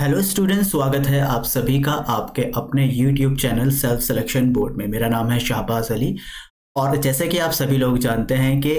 Hello students, स्वागत है आप सभी का आपके अपने YouTube channel self selection board में। मेरा नाम है शाहबाज अली और जैसे कि आप सभी लोग जानते हैं कि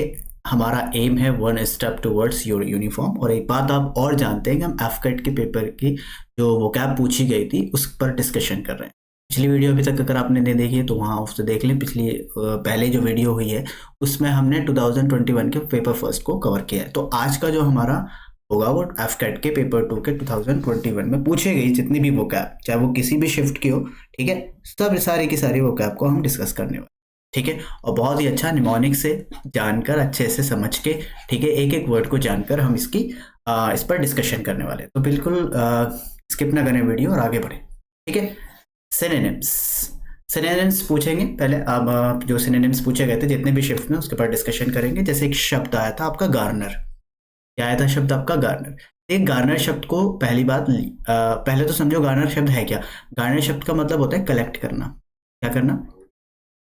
हमारा एम है one step towards your uniform. और एक बात आप और जानते हैं कि हम एफकेट के पेपर की जो वोकैब पूछी गई थी उस पर डिस्कशन कर रहे हैं। पिछली वीडियो अभी तक अगर आपने नहीं देखी है तो वहाँ उससे देख लें। पिछली पहले जो वीडियो हुई है उसमें हमने 2021 के पेपर फर्स्ट को कवर किया है। तो आज का जो हमारा होगा वो एफकेट के पेपर 2 के 2021 में पूछे गई जितनी भी वोकैब, चाहे वो किसी भी शिफ्ट की हो, ठीक है, सब सारी की सारी वोकैब को हम डिस्कस करने वाले, ठीक है। और बहुत ही अच्छा निमोनिक से जानकर, अच्छे से समझ के, ठीक है, एक एक वर्ड को जानकर हम इस पर डिस्कशन करने वाले हैं। तो बिल्कुल स्किप ना करें वीडियो और आगे बढ़े, ठीक है। सिनोनिम्स सिनोनिम्स पूछेंगे पहले। अब जो सिनोनिम्स पूछे गए थे जितने भी शिफ्ट में उसके बाद डिस्कशन करेंगे। जैसे एक शब्द आया था आपका गार्नर। क्या आया था शब्द आपका? गार्नर। एक गार्नर शब्द को पहली बात पहले तो समझो गार्नर शब्द है क्या। गार्नर शब्द का मतलब होता है कलेक्ट करना। क्या करना?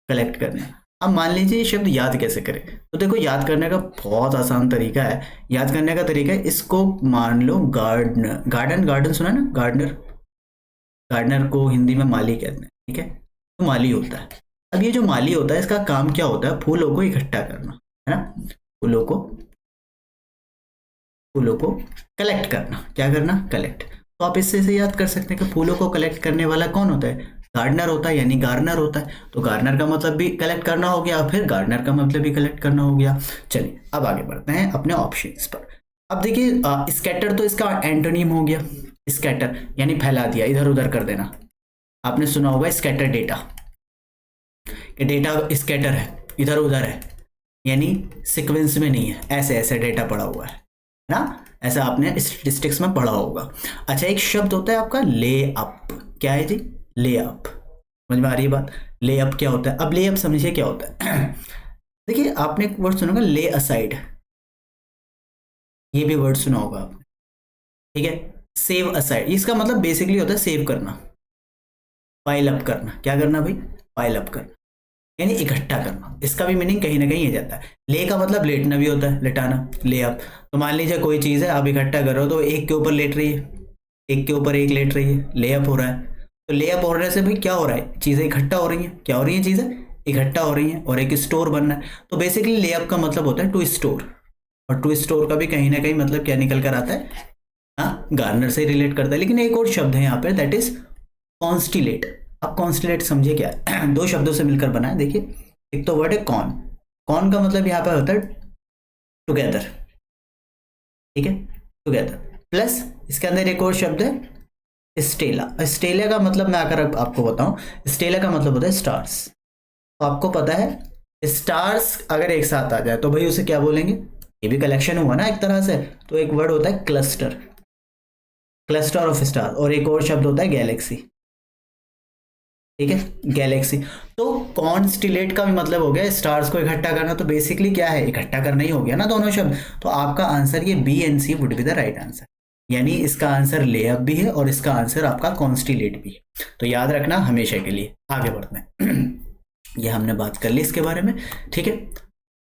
कलेक्ट करना। अब मान लीजिए ये शब्द याद कैसे करें, तो देखो याद करने का बहुत आसान तरीका है। याद करने का तरीका है, इसको मान लो गार्डन गार्डन गार्डन सुना ना, गार्डनर। गार्डनर को हिंदी में माली कहते हैं, ठीक है। तो माली होता है। अब ये जो माली होता है इसका काम क्या होता है? फूलों को इकट्ठा करना, है ना। फूलों को कलेक्ट करना। क्या करना? कलेक्ट। तो आप इससे से याद कर सकते हैं कि फूलों को कलेक्ट करने वाला कौन होता है? गार्डनर होता है, यानी गार्डनर होता है। तो गार्डनर का मतलब भी कलेक्ट करना हो गया, फिर गार्डनर का मतलब भी कलेक्ट करना हो गया। चलिए अब आगे बढ़ते हैं अपने ऑप्शंस पर। अब देखिए स्कैटर तो इसका एंटोनिम हो गया। स्कैटर यानी फैला दिया, इधर उधर कर देना। आपने सुना होगा स्कैटर डेटा, कि डेटा स्कैटर है, इधर उधर है, यानी सीक्वेंस में नहीं है, ऐसे ऐसे डेटा पड़ा हुआ है ना। ऐसा आपने स्टैटिस्टिक्स में पढ़ा होगा। अच्छा, एक शब्द होता है आपका ले अप। क्या है जी? ले अप। समझ में आ रही है बात? ले अप क्या होता है? अब ले अप समझिए क्या होता है। देखिए आपने एक वर्ड सुना होगा ले असाइड, ये भी वर्ड सुना होगा आपने, ठीक है। सेव असाइड, इसका मतलब बेसिकली होता है सेव करना, पाइल अप करना। क्या करना भाई? पाइल अप करना, यानी इकट्ठा करना। इसका भी मीनिंग कहीं ना कहीं आ जाता है। ले का मतलब लेटना भी होता है, लेटाना, ले अप। तो मान लीजिए कोई चीज़ है आप इकट्ठा कर रहे हो, तो एक के ऊपर लेट रही है, एक के ऊपर एक लेट रही है, ले अप हो रहा है। तो ले अप होने से भाई क्या हो रहा है? चीज़ें इकट्ठा हो रही हैं। क्या हो रही हैं? चीज़ें इकट्ठा हो रही हैं और एक स्टोर बनना है। तो बेसिकली ले अप का मतलब होता है टू स्टोर, और टू स्टोर का भी कहीं ना कहीं मतलब क्या निकल कर आता है? हाँ, गार्नर से रिलेट करता है। लेकिन एक और शब्द है यहाँ पे, दैट इज कॉन्स्टिलेट। अब कॉन्स्टिलेट समझिए क्या है। दो शब्दों से मिलकर बना है। देखिए एक तो वर्ड है कॉन। कॉन का मतलब यहाँ पर होता है टुगेदर, ठीक है, टुगेदर। प्लस इसके अंदर एक और शब्द है स्टेला। स्टेला का मतलब मैं अगर आपको बताऊं, स्टेला का मतलब होता है स्टार्स। तो आपको पता है स्टार्स अगर एक साथ आ जाए तो भाई उसे क्या बोलेंगे? ये भी कलेक्शन हुआ ना एक तरह से। तो एक वर्ड होता है क्लस्टर, क्लस्टर ऑफ स्टार। और एक और शब्द होता है गैलेक्सी, ठीक है, गैलेक्सी। तो कॉन्स्टिलेट का भी मतलब हो गया स्टार्स को इकट्ठा करना। तो बेसिकली क्या है? इकट्ठा करना ही हो गया ना दोनों शब्द। तो आपका आंसर ये B and C would be the right answer. यानी इसका आंसर लेअप भी है और इसका आंसर आपका कॉन्स्टिलेट भी है। तो याद रखना हमेशा के लिए। आगे बढ़ते हैं। ये हमने बात कर ली इसके बारे में, ठीक है।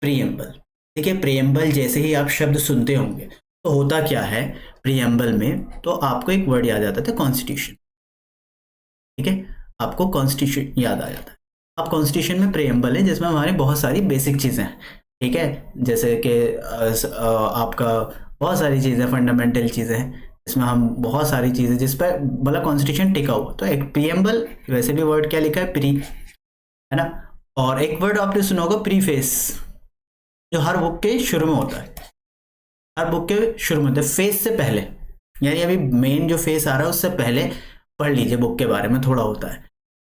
प्रीएम्बल। देखिए प्रीएम्बल जैसे ही आप शब्द सुनते होंगे तो होता क्या है प्रीएम्बल में? तो आपको एक वर्ड याद आता था, कॉन्स्टिट्यूशन, ठीक है। आपको कॉन्स्टिट्यूशन याद आ जाता है। अब कॉन्स्टिट्यूशन में प्रेम्बल है जिसमें हमारी बहुत सारी बेसिक चीज़ें हैं, ठीक है। जैसे कि आपका बहुत सारी चीज़ें, फंडामेंटल चीज़ें हैं, इसमें हम बहुत सारी चीज़ें जिस पर बोला कॉन्स्टिट्यूशन टिका हुआ। तो एक प्रीएम्बल, वैसे भी वर्ड क्या लिखा है? प्री, है ना। और एक वर्ड आपने सुना होगा प्रीफेस, जो हर बुक के शुरू में होता है। हर बुक के शुरू में होता है, फेस से पहले, यानी अभी मेन जो फेस आ रहा है उससे पहले पढ़ लीजिए बुक के बारे में, थोड़ा होता है।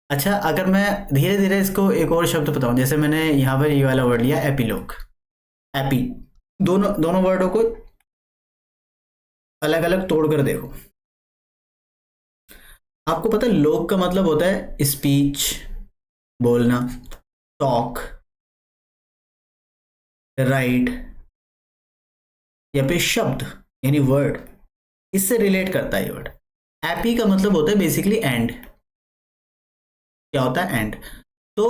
अच्छा, अगर मैं धीरे धीरे इसको एक और शब्द बताऊं, जैसे मैंने यहाँ पर ये वाला वर्ड लिया एपिलॉग, एपी, दोनों दोनों वर्डों को अलग अलग तोड़कर देखो। आपको पता है लोग का मतलब होता है स्पीच, बोलना, टॉक, राइट, या फिर शब्द यानी वर्ड, इससे रिलेट करता है ये वर्ड। एपी का मतलब होता है बेसिकली एंड। क्या होता है? एंड। तो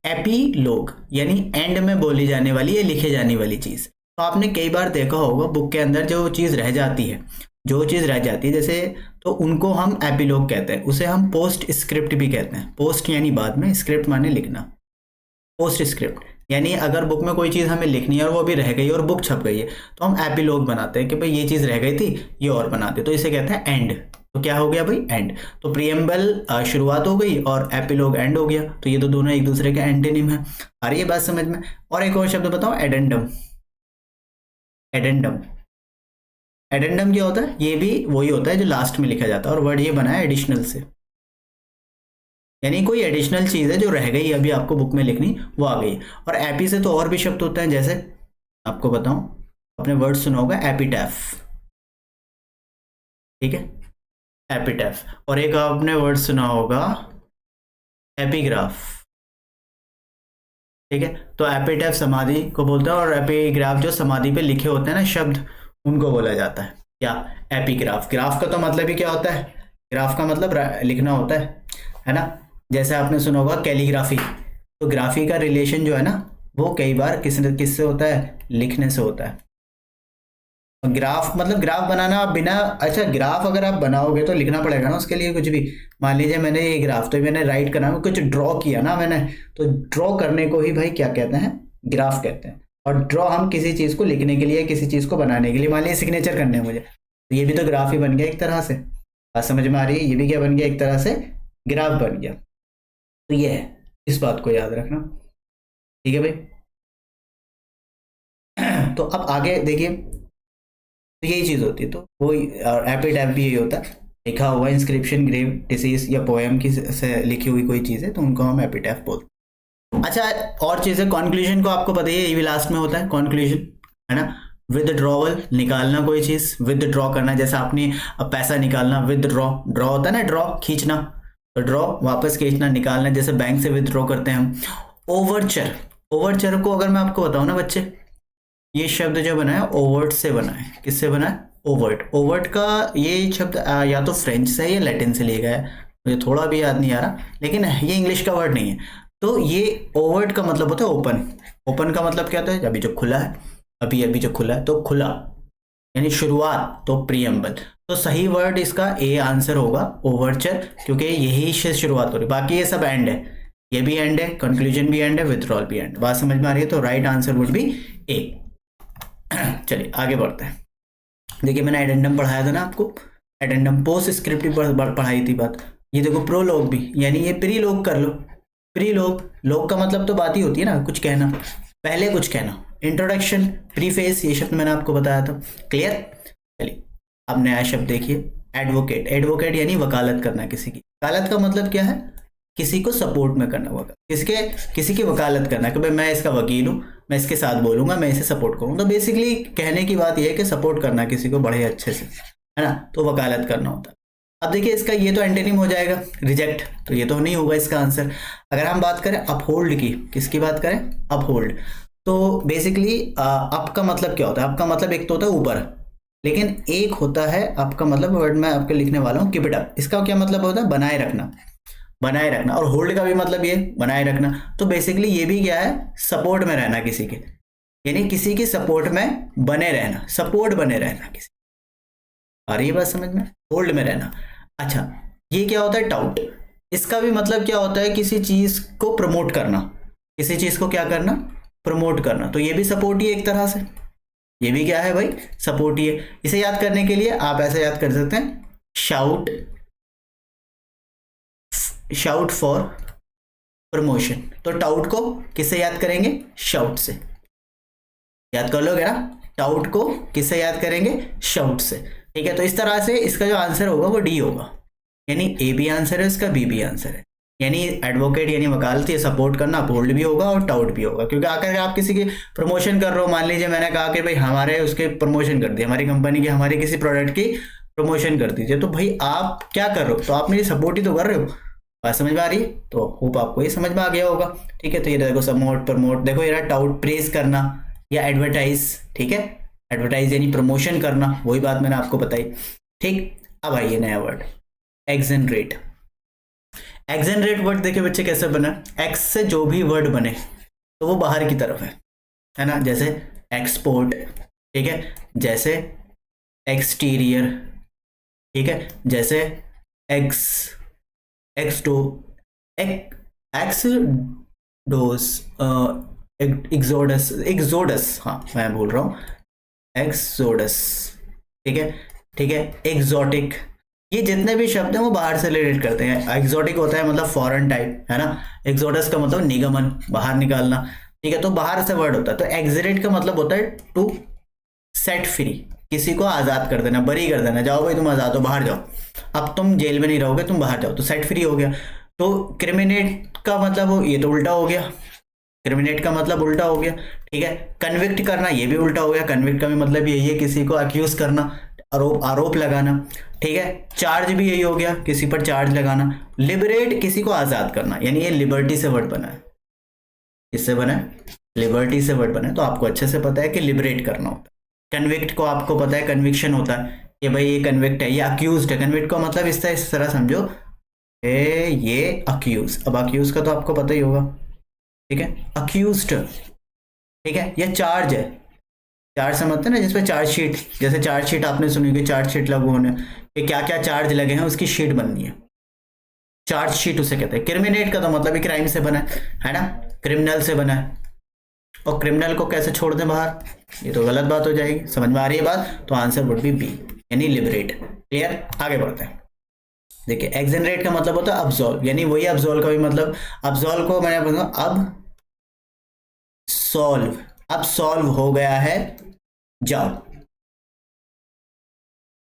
एपीलोग यानी एंड में बोली जाने वाली या लिखे जाने वाली चीज। तो आपने कई बार देखा होगा बुक के अंदर जो चीज रह जाती है जो चीज़ रह जाती है जैसे, तो उनको हम एपिलॉग कहते हैं, उसे हम पोस्ट स्क्रिप्ट भी कहते हैं। पोस्ट यानी बाद में, स्क्रिप्ट माने लिखना। पोस्ट स्क्रिप्ट यानी अगर बुक में कोई चीज़ हमें लिखनी है और वो अभी रह गई और बुक छप गई है, तो हम एपिलॉग बनाते हैं कि भाई ये चीज़ रह गई थी, ये और बनाते, तो इसे कहते हैं एंड। तो क्या हो गया भाई, एंड। तो प्रीएम्बल शुरुआत हो गई और एपिलॉग एंड हो गया, तो ये तो दोनों एक दूसरे के एंटोनिम है। आ रही है बात समझ में? और एक और शब्द बताओ, एडेंडम। एडेंडम, एडेंडम क्या होता है? ये भी वही होता है जो लास्ट में लिखा जाता है, और वर्ड ये बना है एडिशनल से, यानी कोई एडिशनल चीज़ है जो रह गई अभी आपको बुक में लिखनी, वो आ गई। और एपी से तो और भी शब्द होते हैं, जैसे आपको बताऊं, आपने वर्ड सुना होगा एपिटैफ, ठीक है, एपिटैफ। और एक आपने वर्ड सुना होगा एपिग्राफ, ठीक है। तो एपिटैफ समाधि को बोलते हैं, और एपिग्राफ जो समाधि पे लिखे होते हैं ना शब्द, उनको बोला जाता है क्या, एपिग्राफ। ग्राफ का तो मतलब ही क्या होता है, ग्राफ का मतलब लिखना होता है ना। जैसे आपने सुना होगा कैलीग्राफी, तो ग्राफी का रिलेशन जो है ना, वो कई बार किससे होता है, लिखने से होता है। ग्राफ मतलब ग्राफ बनाना आप बिना, अच्छा ग्राफ अगर आप बनाओगे तो लिखना पड़ेगा ना उसके लिए कुछ भी। मान लीजिए मैंने ये ग्राफ, तो मैंने राइट करना, कुछ ड्रॉ किया ना मैंने, तो ड्रॉ करने को ही भाई क्या कहते हैं, ग्राफ कहते हैं। और ड्रॉ हम किसी चीज़ को लिखने के लिए, किसी चीज़ को बनाने के लिए, मान लीजिए सिग्नेचर करने हैं मुझे, तो ये भी तो ग्राफ ही बन गया एक तरह से। बात समझ में आ रही है? ये भी क्या बन गया, एक तरह से ग्राफ बन गया। तो ये है, इस बात को याद रखना, ठीक है भाई। तो अब आगे देखिए, तो यही चीज़ होती है, तो वो एपिटैफ भी यही होता है, लिखा हुआ इंस्क्रिप्शन, ग्रेव, डिसीज या पोएम की से लिखी हुई कोई चीज़ है, तो उनको हम एपिटैफ बोलते हैं। अच्छा, और चीज़ें, कॉन्क्लूजन को आपको पता ही है, ये भी लास्ट में होता है कॉन्क्लूजन, है ना। विदड्रॉवल, निकालना कोई चीज़, विदड्रॉ करना, जैसे आपने अब पैसा निकालना, विदड्रॉ, ड्रॉ होता है ना, ड्रॉ खींचना, तो ड्रॉ वापस खींचना, निकालना, जैसे बैंक से विदड्रॉ करते हैं हम। ओवरचर, ओवरचर को अगर मैं आपको बताऊं ना बच्चे, ये शब्द जो बना है ओवर्ट से बना है, किससे बना है, ओवर्ट। ओवर्ट का ये शब्द या तो फ्रेंच से या लैटिन से लिया गया है, मुझे थोड़ा भी याद नहीं आ रहा, लेकिन ये इंग्लिश का वर्ड नहीं है। तो ये ओवर्ट का मतलब होता है ओपन। ओपन का मतलब क्या होता है, अभी जो खुला है, अभी अभी जो खुला है, तो खुला यानी शुरुआत, तो प्रीएम्बल। तो सही वर्ड इसका ए आंसर होगा, ओवरचर, क्योंकि यही से शुरुआत हो रही, बाकी ये सब एंड है, ये भी एंड है, कंक्लूजन भी एंड है, विथड्रॉल भी एंड। बात समझ में आ रही है? तो राइट आंसर वुड बी ए। चलिए आगे बढ़ते हैं। देखिए मैंने एडेंडम पढ़ाया था ना आपको, एडेंडम पोस्ट स्क्रिप्ट भी पढ़ाई थी बात। ये देखो प्रोलॉग भी, यानी ये प्रीलॉग कर लो। प्रीलॉग, लॉग का मतलब तो बात ही होती है ना, कुछ कहना, पहले कुछ कहना। इंट्रोडक्शन, प्रीफेस, ये शब्द मैंने आपको बताया था, क्लियर। चलिए अब नया शब्द देखिए, एडवोकेट। एडवोकेट यानी वकालत करना किसी की। वकालत का मतलब क्या है, किसी को सपोर्ट में करना होगा, किसी की वकालत करना, कि भाई मैं इसका वकील हूँ, मैं इसके साथ बोलूंगा, मैं इसे सपोर्ट करूँ। तो बेसिकली कहने की बात यह है कि सपोर्ट करना किसी को बड़े अच्छे से, है ना, तो वकालत करना होता है। अब देखिए इसका ये तो एंटोनिम हो जाएगा रिजेक्ट, तो ये तो नहीं होगा इसका आंसर। अगर हम बात करें अपहोल्ड की, किसकी बात करें, अपहोल्ड, तो बेसिकली अप का मतलब क्या होता है, अप का मतलब एक तो होता है ऊपर, लेकिन एक होता है अप का मतलब, वर्ड मैं आपको लिखने वाला हूँ, कीप इट अप। इसका क्या मतलब होता है, बनाए रखना, बनाए रखना। और होल्ड का भी मतलब ये बनाए रखना। तो बेसिकली ये भी क्या है, सपोर्ट में रहना किसी के, यानी किसी की सपोर्ट में बने रहना, सपोर्ट बने रहना किसी। आ रही है बात समझ में, होल्ड में रहना। अच्छा, ये क्या होता है, टाउट। इसका भी मतलब क्या होता है, किसी चीज को प्रमोट करना, किसी चीज को क्या करना, प्रमोट करना। तो ये भी सपोर्ट ही है एक तरह से, ये भी क्या है भाई, सपोर्ट ही है। इसे याद करने के लिए आप ऐसे याद कर सकते हैं, शाउट, शाउट फॉर प्रमोशन। तो टाउट को किससे याद करेंगे, शाउट से। याद कर लोगे ना, टाउट को किससे याद करेंगे, शाउट से, ठीक है। तो इस तरह से इसका जो आंसर होगा वो डी होगा, यानी ए भी आंसर है इसका, बी भी आंसर है। यानी एडवोकेट यानी वकालत, ये सपोर्ट करना, अपहोल्ड भी होगा और टाउट भी होगा। क्योंकि आकर आप किसी की प्रमोशन कर रहे हो, मान लीजिए मैंने कहा कि भाई हमारे उसके प्रमोशन कर दी, हमारी कंपनी की, हमारे किसी प्रोडक्ट की प्रमोशन कर दीजिए, तो भाई आप क्या कर रहे हो, तो आप मेरी सपोर्ट ही तो कर रहे हो। बात समझ में आ रही है? तो होप आपको ये समझ में आ गया होगा, ठीक है। तो ये देखो सपोर्ट, प्रमोट, देखो ये टाउट, प्रेज करना या एडवर्टाइज, ठीक है। एडवर्टाइज यानी प्रमोशन करना, वही बात मैंने आपको बताई, ठीक। अब आइए नया वर्ड, एक्सेनरेट। एक्सेनरेट वर्ड देखिए बच्चे कैसे बना, एक्स से जो भी वर्ड बने तो वो बाहर की तरफ है ना, जैसे एक्सपोर्ट, ठीक है, जैसे एक्सटीरियर, ठीक है, जैसे एक्स एक्स डो एक्स डोस एक्सोडस एक्सोडस, हाँ मैं बोल रहा हूँ एक्सोडस। ठीक है, ठीक है, एक्सोटिक, ये जितने भी शब्द हैं वो बाहर से रिलेट करते हैं। एक्सोटिक होता है मतलब फॉरेन टाइप, है ना। एक्सोडस का मतलब निगमन, बाहर निकालना। ठीक है, तो बाहर से वर्ड होता है। तो एक्सिलेट का मतलब होता है टू सेट फ्री, किसी को आज़ाद कर देना, बरी कर देना, जाओ भाई तुम आज़ाद हो, बाहर जाओ, अब तुम जेल में नहीं रहोगे, तुम बाहर जाओ, तो सेट फ्री हो गया। तो क्रिमिनेट का मतलब ये तो उल्टा हो गया, क्रिमिनेट का मतलब उल्टा हो गया। ठीक है, कन्विक्ट करना ये भी उल्टा हो गया, कन्विक्ट का भी मतलब यही है किसी को अक्यूज करना, आरोप आरोप लगाना। ठीक है, चार्ज भी यही हो गया, किसी पर चार्ज लगाना। लिबरेट किसी को आज़ाद करना, यानी ये लिबर्टी से वर्ड बना है, इससे बना है, लिबर्टी से वर्ड बना है, तो आपको अच्छे से पता है कि लिबरेट करना होता है। कन्विक्ट को आपको पता है कन्विक्शन होता है कि भाई ये कन्विक्ट है, ये अक्यूज्ड है। कन्विक्ट का मतलब इस तरह समझो ये अक्यूज, अब अक्यूज का तो आपको पता ही होगा। ठीक है, अक्यूज्ड, ठीक है, ये चार्ज है। चार्ज समझते हैं ना, जिसपे चार्जशीट, जैसे चार्जशीट आपने सुनी कि चार्जशीट लागू होने कि क्या क्या चार्ज लगे हैं उसकी शीट बननी है, चार्जशीट उसे कहते हैं। क्रिमिनेट का तो मतलब ही क्राइम से बना है ना, क्रिमिनल से बना है। और क्रिमिनल को कैसे छोड़ दें बाहर, ये तो गलत बात हो जाएगी। समझ में आ रही है बात, तो आंसर वुड बी बी, यानी लिबरेट। क्लियर, आगे बढ़ते हैं। देखिए, एक्सनरेट का मतलब होता है अब्सॉल्व, यानी वही अब्सॉल्व का भी मतलब, अब्सॉल्व को मैंने बोला अब सॉल्व, अब सॉल्व हो गया है, जाओ,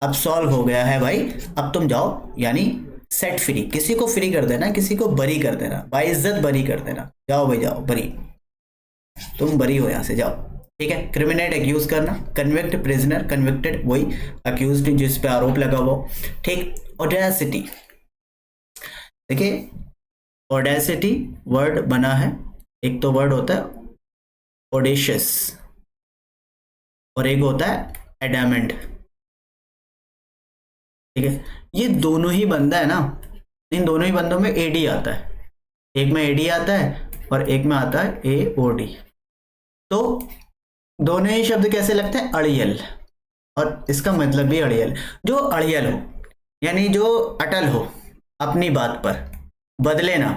अब सॉल्व हो गया है भाई, अब तुम जाओ, यानी सेट फ्री, किसी को फ्री कर देना, किसी को बरी कर देना, बाइज्जत बरी कर देना, जाओ भाई जाओ बरी, तुम बरी हो यहां से, जाओ। ठीक है, क्रिमिनेट एक्यूज करना, कन्विक्ट प्रिजनर, कन्विक्टेड वही, अक्यूज्ड जिस पे आरोप लगा हुआ। ठीक, ऑडेसिटी, देखिए ऑडेसिटी वर्ड बना है, एक तो वर्ड होता है ऑडेशियस और एक होता है एडामेंट। ठीक है, ये दोनों ही बंदा है ना, इन दोनों ही बंदों में एडी आता है, एक में एडी आता है और एक में आता है ए ओ डी। तो दोनों ही शब्द कैसे लगते हैं, अड़ियल, और इसका मतलब भी अड़ियल, जो अड़ियल हो यानी जो अटल हो अपनी बात पर, बदले ना,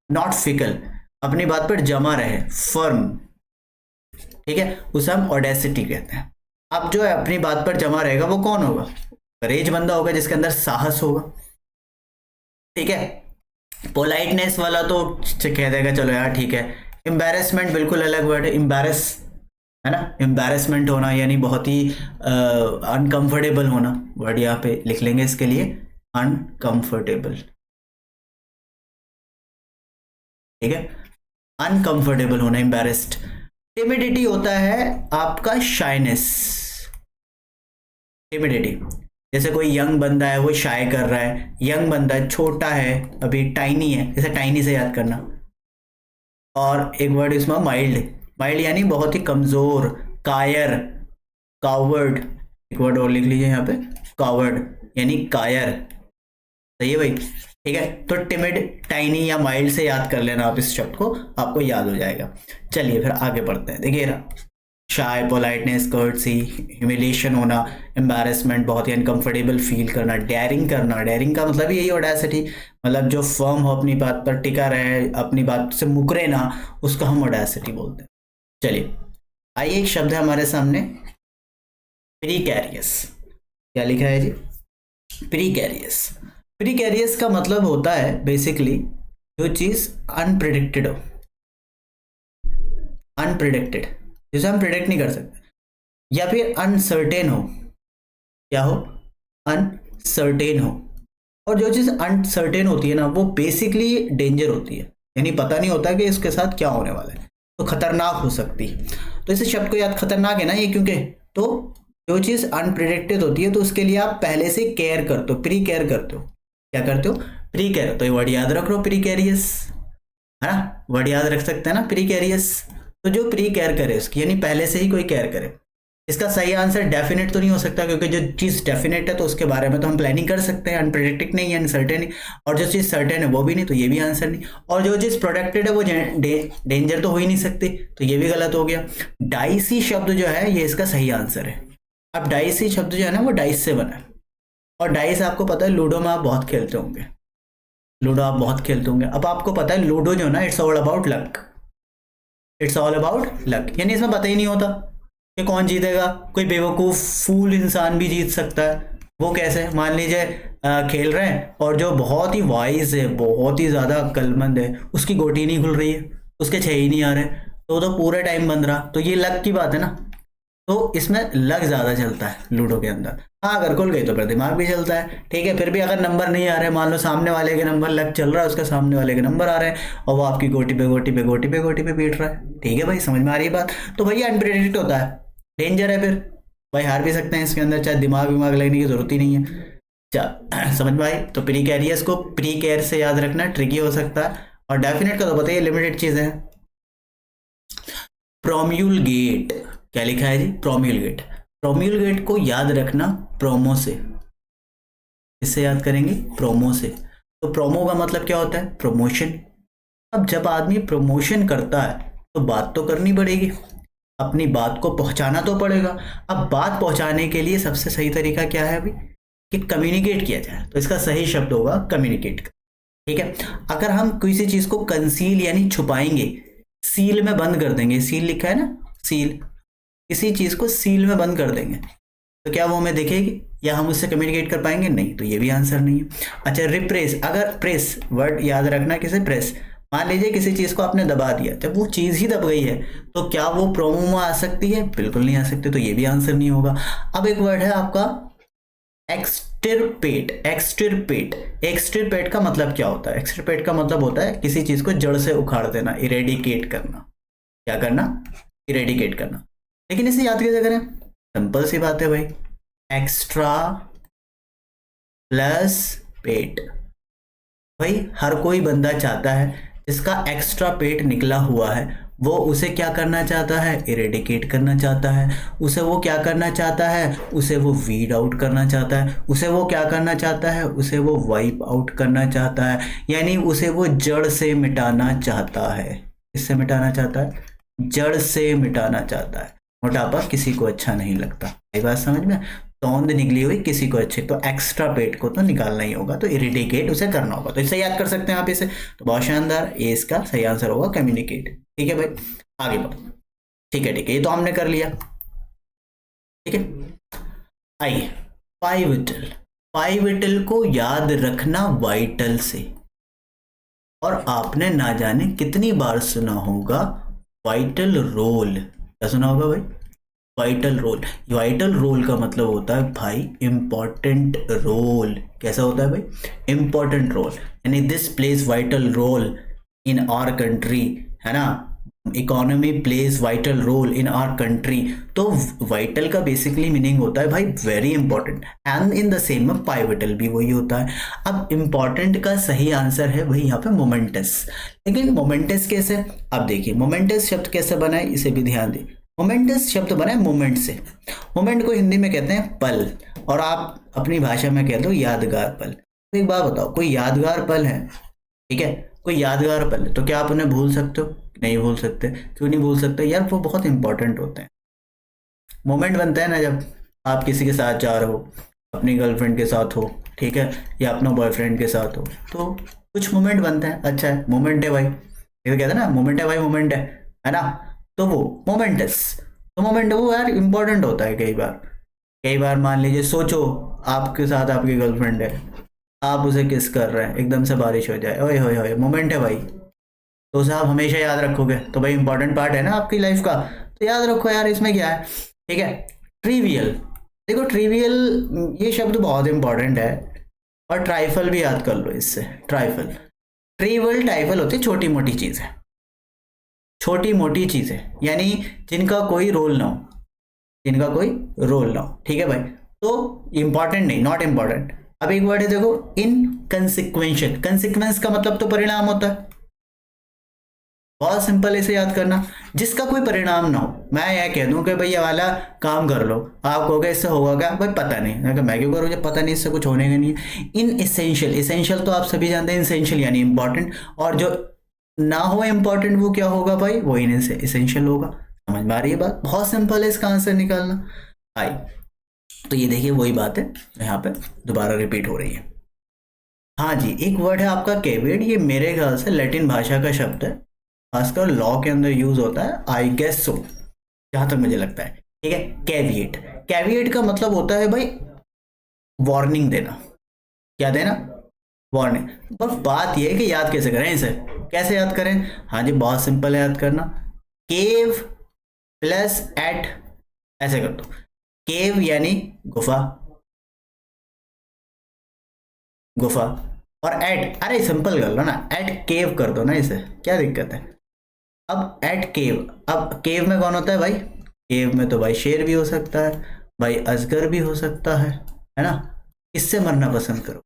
नॉट फिकल, अपनी बात पर जमा रहे, फर्म। ठीक है, उसे हम ऑडेसिटी कहते हैं। अब जो है अपनी बात पर जमा रहेगा वो कौन होगा, करेज बंदा होगा, जिसके अंदर साहस होगा। ठीक है, पोलाइटनेस वाला तो कह देगा चलो यार ठीक है। एम्बैरेसमेंट बिल्कुल अलग वर्ड है, एम्बैरेस, है ना, एम्बैरेसमेंट होना यानी बहुत ही अनकंफर्टेबल होना, वर्ड यहाँ पे लिख लेंगे इसके लिए, अनकंफर्टेबल। ठीक है, अनकंफर्टेबल होना, एम्बैरेस्ड। टिमिडिटी होता है आपका शाइनेस, टिमिडिटी, जैसे कोई यंग बंदा है वो शाय कर रहा है, यंग बंदा है, छोटा है अभी, टाइनी है, जैसे टाइनी से याद करना। और एक वर्ड इसमें माइल्ड, माइल्ड यानी बहुत ही कमजोर, कायर, कावर्ड, एक वर्ड और लिख लीजिए यहाँ पे, कावर्ड यानी कायर। सही है भाई, ठीक है, तो टिमिड, टाइनी या माइल्ड से याद कर लेना आप इस शब्द को, आपको याद हो जाएगा। चलिए फिर आगे बढ़ते हैं। देखिए शाय, पोलाइटनेस, कर्टसी, ह्यूमिलेशन होना, एम्बैरेसमेंट, बहुत ही अनकंफर्टेबल फील करना, डेयरिंग करना, डेयरिंग का मतलब यही ऑडेसिटी, मतलब जो फर्म हो, अपनी बात पर टिका रहे, अपनी बात से मुकरे ना, उसको हम ऑडेसिटी बोलते हैं। चलिए आइए, एक शब्द है हमारे सामने, प्रीकैरियस। क्या लिखा है जी, प्रीकैरियस। प्रीकैरियस का मतलब होता है बेसिकली जो चीज अनप्रिडिक्टेड हो, अनप्रिडिक्टेड, जिसे हम प्रिडिक्ट नहीं कर सकते, या फिर अनसर्टेन हो, क्या हो, अनसर्टेन हो। और जो चीज अनसर्टेन होती है ना, वो बेसिकली डेंजर होती है, यानी पता नहीं होता कि इसके साथ क्या होने वाला है, तो खतरनाक हो सकती है। तो इस शब्द को याद, खतरनाक है ना ये, क्योंकि तो जो चीज अनप्रिडिक्टेड होती है तो उसके लिए आप पहले से केयर करते हो, प्री केयर करते हो। क्या करते हो, प्री केयर। तो ये वर्ड याद रख लो, प्रीकैरियस, है ना, वर्ड याद रख सकते हैं ना, प्रीकैरियस। तो जो प्री केयर करे उसकी, यानी पहले से ही कोई केयर करे। इसका सही आंसर डेफिनेट तो नहीं हो सकता, क्योंकि जो चीज़ डेफिनेट है तो उसके बारे में तो हम प्लानिंग कर सकते हैं, अनप्रेडिक्टेड नहीं है, अनसर्टेन, और जो चीज़ सर्टेन है वो भी नहीं, तो ये भी आंसर नहीं। और जो चीज़ प्रोटेक्टेड है वो डेंजर तो हो ही नहीं सकती, तो ये भी गलत हो गया। डाइसी शब्द जो है ये इसका सही आंसर है। अब डाइसी शब्द जो है ना वो डाइस से बना है, और डाइस आपको पता है लूडो में आप बहुत खेलते होंगे, लूडो आप बहुत खेलते होंगे। अब आपको पता है लूडो जो ना, it's all about luck, it's all about luck, यानी इसमें पता ही नहीं होता कि कौन जीतेगा। कोई बेवकूफ़ फूल इंसान भी जीत सकता है। वो कैसे, मान लीजिए खेल रहे हैं और जो बहुत ही वाइज है, बहुत ही ज़्यादा अक्लमंद है, उसकी गोटी नहीं खुल रही है, उसके छह ही नहीं आ रहे, तो पूरे टाइम बंद रहा, तो ये लक की बात है ना। तो इसमें लक ज़्यादा चलता है लूडो के अंदर। हाँ, अगर खुल गई तो फिर दिमाग भी चलता है, ठीक है। फिर भी अगर नंबर नहीं आ रहे, मान लो सामने वाले के नंबर, लक चल रहा है उसका, सामने वाले के नंबर आ रहे हैं और वो आपकी गोटी पे गोटी पे गोटी पे गोटी पे पीट रहा है, ठीक है भाई, समझ में आ रही है बात। तो भैया अनप्रेडिक्ट होता है, डेंजर है, फिर भाई हार भी सकते हैं इसके अंदर, चाहे दिमाग विमाग लगने की जरूरत ही नहीं है। समझ में आई। तो प्री कैरियर्स को प्री केयर से याद रखना ट्रिकी हो सकता है, और डेफिनेट का तो बताइए लिमिटेड चीज़ है। प्रोम्यूलगेट, क्या लिखा है जी, प्रोम्यूलगेट। प्रोम्यूलगेट को याद रखना प्रोमो से, इससे याद करेंगे प्रोमो से। तो प्रोमो का मतलब क्या होता है, प्रमोशन। अब जब आदमी प्रमोशन करता है तो बात तो करनी पड़ेगी, अपनी बात को पहुंचाना तो पड़ेगा। अब बात पहुंचाने के लिए सबसे सही तरीका क्या है अभी, कि कम्युनिकेट किया जाए, तो इसका सही शब्द होगा कम्युनिकेट, ठीक है। अगर हम किसी चीज को कंसील यानी छुपाएंगे, सील में बंद कर देंगे, सील लिखा है ना, सील, किसी चीज को सील में बंद कर देंगे तो क्या वो हमें दिखेगी या हम उससे कम्युनिकेट कर पाएंगे, नहीं, तो ये भी आंसर नहीं है। अच्छा, रिप्रेस, अगर प्रेस वर्ड याद रखना, किसे प्रेस, मान लीजिए किसी चीज को आपने दबा दिया, जब वो चीज ही दब गई है तो क्या वो प्रोमो में आ सकती है, बिल्कुल नहीं आ सकती, तो ये भी आंसर नहीं होगा। अब एक वर्ड है आपका एक्सटिरपेट। एक्सटिरपेट, एक्सटिरपेट का मतलब क्या होता है, एक्सटिरपेट का मतलब होता है किसी चीज को जड़ से उखाड़ देना, इरेडिकेट करना। क्या करना, इरेडिकेट करना। लेकिन इसे याद कैसे करें, सिंपल सी बात है भाई, एक्स्ट्रा प्लस पेट। भाई हर कोई बंदा चाहता है जिसका एक्स्ट्रा पेट निकला हुआ है, वो उसे क्या करना चाहता है, इरेडिकेट करना चाहता है। उसे वो क्या करना चाहता है, उसे वो वीड आउट करना चाहता है। उसे वो क्या करना चाहता है, उसे वो वाइप आउट करना चाहता है, यानी उसे वो जड़ से मिटाना चाहता है। किससे मिटाना चाहता है, जड़ से मिटाना चाहता है। मोटापा किसी को अच्छा नहीं लगता, ये बात समझ में, तौंद निकली हुई किसी को अच्छे, तो एक्स्ट्रा पेट को तो निकालना ही होगा, तो इरिडिकेट उसे करना होगा। तो इसे याद कर सकते हैं आप इसे, तो बहुत शानदार, ये इसका सही आंसर होगा कम्युनिकेट। ठीक है भाई, आगे बढ़ो। ठीक है, ये तो हमने कर लिया, ठीक है। आइए, पाइविटल। पाइविटल को याद रखना वाइटल से, और आपने ना जाने कितनी बार सुना होगा वाइटल रोल। क्या सुना होगा भाई, वाइटल रोल। वाइटल रोल का मतलब होता है भाई इंपॉर्टेंट रोल। कैसा होता है भाई, इंपॉर्टेंट रोल, यानी this plays vital role in our country, है ना, economy plays vital role in our country. तो वाइटल का बेसिकली मीनिंग होता है भाई very important, and in the same में पाइविटल भी वही होता है। अब इंपॉर्टेंट का सही आंसर है भाई यहाँ पे मोमेंटस। लेकिन मोमेंटस कैसे, अब देखिए मोमेंटस शब्द कैसे बना है, इसे भी ध्यान दें। मोमेंटस शब्द बना है मोमेंट से। मोमेंट को हिंदी में कहते हैं पल, और आप अपनी भाषा में कहते हो यादगार पल। तो एक बात बताओ, कोई यादगार पल है, ठीक है, कोई यादगार पल है, तो क्या आप उन्हें भूल सकते हो, नहीं भूल सकते। क्यों नहीं भूल सकते यार, वो बहुत इंपॉर्टेंट होते हैं। मोमेंट बनता है ना जब आप किसी के साथ जा रहे हो, अपनी गर्लफ्रेंड के साथ हो, ठीक है, या अपना बॉयफ्रेंड के साथ हो, तो कुछ मोमेंट बनते हैं, अच्छा है मोमेंट है भाई, ये कहते हैं ना मोमेंट है भाई, मोमेंट है ना, तो वो मोमेंटस। तो मोमेंट वो यार इंपॉर्टेंट होता है। कई बार मान लीजिए, सोचो आपके साथ आपकी गर्लफ्रेंड है, आप उसे किस कर रहे हैं, एकदम से बारिश हो जाए, ओए होए होए, मोमेंट है भाई, तो उसे आप हमेशा याद रखोगे, तो भाई इंपॉर्टेंट पार्ट है ना आपकी लाइफ का, तो याद रखो यार, इसमें क्या है, ठीक है। ट्रिवियल, देखो ट्रिवियल ये शब्द बहुत इंपॉर्टेंट है, और ट्राइफल भी याद कर लो इससे, ट्राइफल। ट्रिवियल टाइफल होती है छोटी मोटी चीज़ है, छोटी मोटी चीज़ें, यानी जिनका कोई रोल ना हो, जिनका कोई रोल ना हो, ठीक है भाई। तो इंपॉर्टेंट नहीं, नॉट इंपॉर्टेंट। अब एक वर्ड है देखो, इनकंसिक्वेंशियल। कंसिक्वेंस का मतलब तो परिणाम होता है, बहुत सिंपल, इसे याद करना, जिसका कोई परिणाम ना हो। मैं यह कह दूं कि भाई ये वाला काम कर लो, आप कहोगे इससे होगा क्या, भाई पता नहीं, मैं क्यों करूँ जब पता नहीं, इससे कुछ होने का नहीं है। इन एसेंशियल, एसेंशियल तो आप सभी जानते हैं, एसेंशियल यानी इंपॉर्टेंट, और जो ना हो इंपॉर्टेंट वो क्या होगा भाई, वो इन एसेंशियल होगा। समझ में आ रही है बात, बहुत सिंपल है इसका आंसर निकालना। आई तो ये देखिए वही बात है यहाँ पे दोबारा रिपीट हो रही है। हाँ जी, एक वर्ड है आपका कैविएट, ये मेरे ख्याल से लैटिन भाषा का शब्द है, खासकर लॉ के अंदर यूज होता है, आई गेस सो, जहां तक मुझे लगता है। ठीक है, कैविएट, कैविएट का मतलब होता है भाई वार्निंग देना। क्या देना? वार्निंग। बस बात यह है कि याद कैसे करें इसे, कैसे याद करें? हाँ जी, बहुत सिंपल है याद करना, केव प्लस एट, ऐसे कर दो। केव यानी गुफा, गुफा, और एट, अरे सिंपल कर लो ना, एट केव कर दो ना, इसे क्या दिक्कत है? अब एट केव, अब केव में कौन होता है भाई? केव में तो भाई शेर भी हो सकता है भाई, अजगर भी हो सकता है ना? किससे मरना पसंद करो,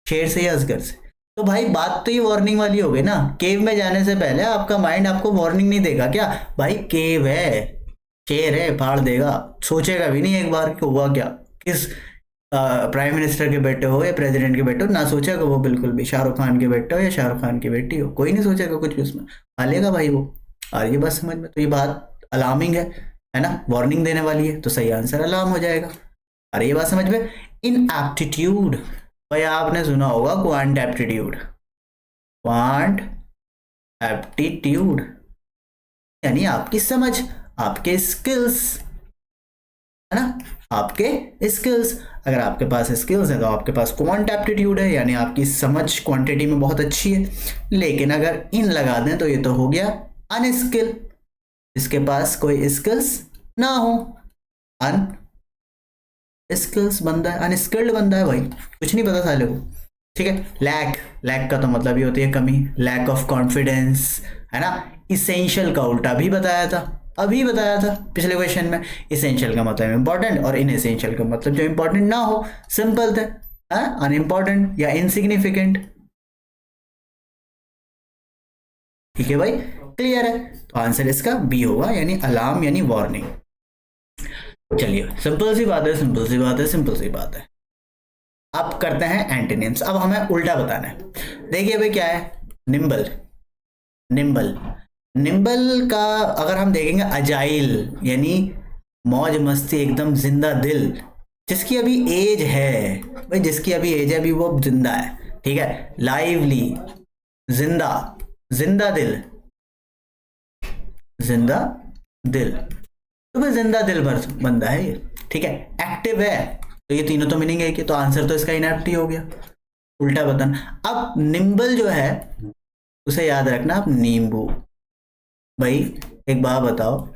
शेर से या अजगर से? तो भाई बात तो ये वार्निंग वाली हो गई ना, केव में जाने से पहले आपका माइंड आपको वार्निंग नहीं देगा क्या? भाई केव है, शेर है, फाड़ देगा, सोचेगा भी नहीं एक बार कि हुआ क्या, किस प्राइम मिनिस्टर के बेटे हो या प्रेसिडेंट के बेटे हो, ना सोचेगा वो बिल्कुल भी, शाहरुख खान के बेटे हो या शाहरुख खान की बेटी हो, कोई नहीं सोचेगा कुछ भी उसमें, आ लेगा भाई वो। आ रही है बात समझ में? तो ये बात अलार्मिंग है ना, वार्निंग देने वाली है, तो सही आंसर अलार्म हो जाएगा। अरे ये बात समझ में? इन एप्टीट्यूड, भाई आपने सुना होगा क्वांट एप्टीट्यूड, क्वांट एप्टीट्यूड यानी आपकी समझ, आपके स्किल्स, है ना, आपके स्किल्स। अगर आपके पास स्किल्स है तो आपके पास क्वांट एप्टीट्यूड है, यानी आपकी समझ क्वांटिटी में बहुत अच्छी है। लेकिन अगर इन लगा दें तो ये तो हो गया अनस्किल, इसके पास कोई स्किल्स ना हो, अन स्किल्स बंदा है, अनस्किल्ड बंदा है भाई, कुछ नहीं पता साले को। ठीक है, लैक, लैक का तो मतलब ही होती है कमी, लैक ऑफ कॉन्फिडेंस, है ना। इसेंशियल का उल्टा भी बताया था, अभी बताया था पिछले क्वेश्चन में। इसेंशियल का मतलब इंपॉर्टेंट और इनएसेंशियल का मतलब जो इंपॉर्टेंट ना हो, सिंपल थे, अनइंपॉर्टेंट या इनसिग्निफिकेंट। ठीक है भाई, क्लियर है? तो आंसर इसका बी होगा, यानी अलार्म यानी वार्निंग। चलिए, सिंपल सी बात है, सिंपल सी बात है, सिंपल सी बात है। अब करते हैं एंटीनिम्स, अब हमें उल्टा बताना है। देखिए भाई क्या है, निम्बल, निम्बल, निम्बल का अगर हम देखेंगे अजाइल यानी मौज मस्ती, एकदम जिंदा दिल, जिसकी अभी एज है भाई, जिसकी अभी एज है, अभी वो जिंदा है, ठीक है, लाइवली, जिंदा, जिंदा दिल, जिंदा दिल, तो भाई जिंदा दिल भर बंदा है ये, ठीक है, एक्टिव है, तो ये तीनों तो मीनिंग है कि, तो आंसर तो इसका इनएप्टी हो गया, उल्टा बताना। अब निम्बल जो है उसे याद रखना आप नींबू। भाई एक बात बताओ,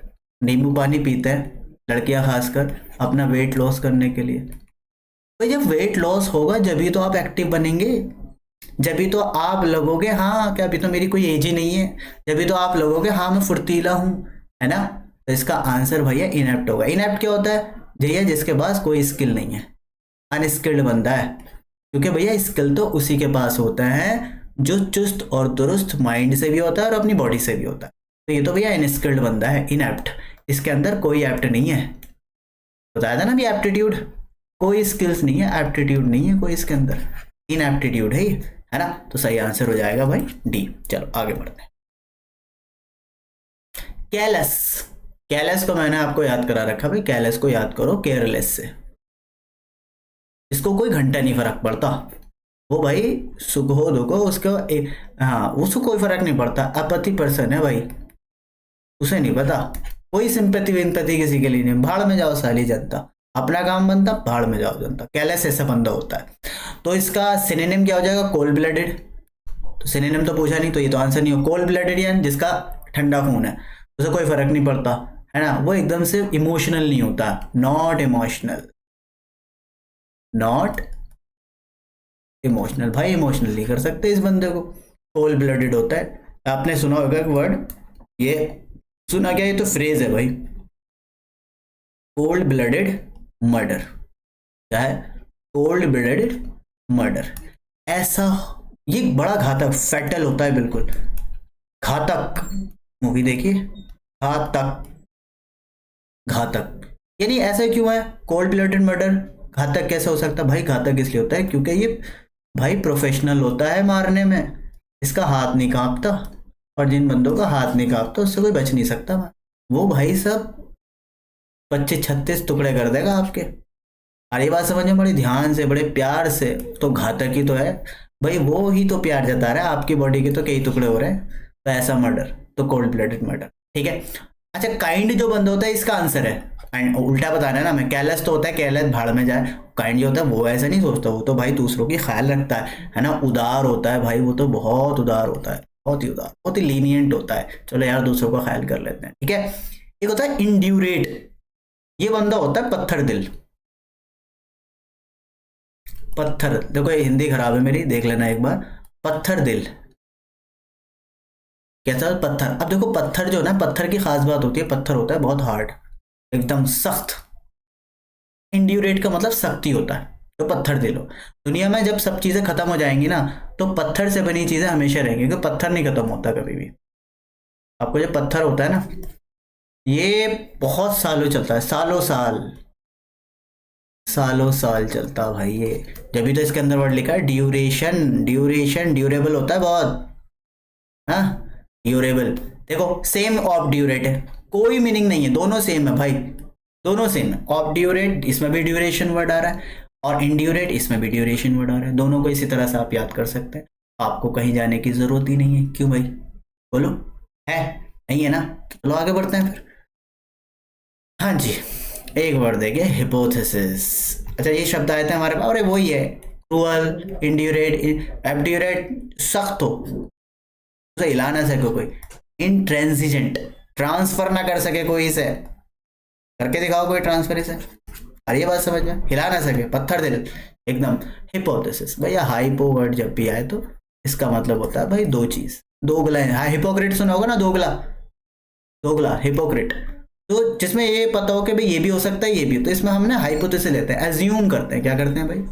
नींबू पानी पीते हैं लड़कियां खासकर अपना वेट लॉस करने के लिए। भाई जब वेट लॉस होगा जब तो आप एक्टिव बनेंगे, जब तो आप लगोगे हाँ क्या अभी तो मेरी कोई एज ही नहीं है, जब तो आप लगोगे हाँ मैं फुर्तीला हूं, है ना। तो इसका आंसर भैया इनएप्ट होगा। इनएप्ट क्या होता है भैया? जिसके पास कोई स्किल नहीं है, अनस्किल्ड बंदा है, क्योंकि भैया स्किल तो उसी के पास होता है जो चुस्त और दुरुस्त माइंड से भी होता है और अपनी बॉडी से भी होता है। तो ये तो भैया इनस्किल्ड बंदा है, इनएप्ट, इसके अंदर कोई एप्ट नहीं है। बताया था ना भी एप्टीट्यूड, कोई स्किल्स नहीं है, एप्टीट्यूड नहीं है कोई इसके अंदर, इनएप्टीट्यूड है ना। तो सही आंसर हो जाएगा भाई डी। चलो आगे बढ़ते हैं। कैलस, कैलस को मैंने आपको याद करा रखा भाई, कैलस को याद करो केयरलेस से, इसको कोई घंटा नहीं फर्क पड़ता, वो भाई सुख हो दुख हो उसको हाँ उसको कोई फर्क नहीं पड़ता, अपति पर्सन है भाई, उसे नहीं पता कोई सिंपैथी विंपैथी किसी के लिए नहीं, भाड़ में जाओ साली जनता, अपना काम बनता भाड़ में जाओ जनता। कैलस ऐसा बंदा होता है। तो इसका सिनोनिम क्या हो जाएगा? Cold blooded. तो सिनोनिम तो पूछा नहीं, तो ये तो आंसर नहीं हो। कोल्ड ब्लडेड यानी जिसका ठंडा खून है, उसे कोई फर्क नहीं पड़ता, है ना, वो एकदम से इमोशनल नहीं होता, नॉट इमोशनल, नॉट इमोशनल, भाई इमोशनल नहीं कर सकते इस बंदे को, कोल्ड ब्लडेड होता है। आपने सुना होगा एक वर्ड, ये सुना क्या? ये तो फ्रेज है भाई, कोल्ड ब्लडेड मर्डर। क्या है? Cold blooded murder. ऐसा ये बड़ा घातक, फैटल होता है, बिल्कुल घातक। मूवी देखिए, घातक, घातक यानी ऐसा क्यों है? कोल्ड ब्लडेड मर्डर घातक कैसे हो सकता भाई? घातक इसलिए होता है क्योंकि ये भाई प्रोफेशनल होता है मारने में, इसका हाथ नहीं कांपता, और जिन बंदों का हाथ नहीं कांपता उससे कोई बच नहीं सकता। वो भाई सब 25-36 टुकड़े कर देगा आपके, और ये बात समझो बड़े ध्यान से, बड़े प्यार से, तो घातक ही तो है भाई, वो ही तो प्यार जता रहा है, आपकी बॉडी के तो कई टुकड़े हो रहे हैं, तो ऐसा मर्डर तो कोल्ड ब्लडेड मर्डर, ठीक है। अच्छा, काइंड जो बंदा होता है इसका आंसर है, एंड उल्टा बताना है ना मैं, केयरलेस तो होता है, केयरलेस भाड़ में जाए। काइंड जो होता है वो ऐसा नहीं सोचता, वो तो भाई दूसरों की ख्याल रखता है ना, उदार होता है भाई, वो तो बहुत उदार होता है, बहुत ही उदार, बहुत ही लीनियंट होता है, चलो यार दूसरों का ख्याल कर लेते हैं, ठीक है। एक होता है इंड्यूरेट, ये बंदा होता है पत्थर दिल। पत्थर, देखो ये हिंदी खराब है मेरी, देख लेना एक बार। पत्थर दिल कैसा पत्थर, अब देखो पत्थर जो है ना, पत्थर की खास बात होती है, पत्थर होता है बहुत हार्ड, एकदम सख्त। इंड्यूरेट का मतलब सख्ती होता है, तो पत्थर दिल हो। दुनिया में जब सब चीजें खत्म हो जाएंगी ना, तो पत्थर से बनी चीजें हमेशा रहेंगी, क्योंकि पत्थर नहीं खत्म होता कभी भी। आपको जो पत्थर होता है ना, ये बहुत सालों चलता है, सालों साल, सालों साल चलता भाई ये। जब भी तो इसके अंदर वर्ड लिखा है ड्यूरेशन, ड्यूरेशन, ड्यूरेबल होता है बहुत, हाँ, ड्यूरेबल। देखो सेम ऑफ ड्यूरेट है, कोई मीनिंग नहीं है, दोनों सेम है भाई, दोनों सेम है। ऑफ ड्यूरेट इसमें भी ड्यूरेशन वर्ड आ रहा है, और इंड्यूरेट इसमें भी ड्यूरेशन वर्ड आ रहा है, दोनों को इसी तरह से आप याद कर सकते हैं। आपको कहीं जाने की जरूरत ही नहीं है, क्यों भाई, बोलो, है नहीं है ना, तो चलो आगे बढ़ते हैं फिर। हाँ जी, एक वर्ड देंगे हिपोथेसिस। अच्छा, ये शब्द आए थे हमारे पास, अरे वही है, क्रूअल, इंड्यूरेट, एब्ड्यूरेट सख्त हो, उसे हिला ना सके कोई, इंट्रांसिजेंट ट्रांसफर ना कर सके कोई इसे, करके दिखाओ कोई ट्रांसफर इसे, अरे ये बात समझ में, हिला ना सके, पत्थर दिल एकदम। हिपोथेसिस भैया, हाइपो वर्ड जब भी आए तो इसका मतलब होता है भाई दो चीज, दोगला है। हाँ, हिपोक्रेट सुना होगा ना, दोगला, दोगला हिपोक्रेट, तो जिसमें ये पता हो कि भाई ये भी हो सकता है ये भी, तो इसमें हम ना हाइपोथेसिस लेते हैं, एज्यूम करते हैं, क्या करते हैं भाई,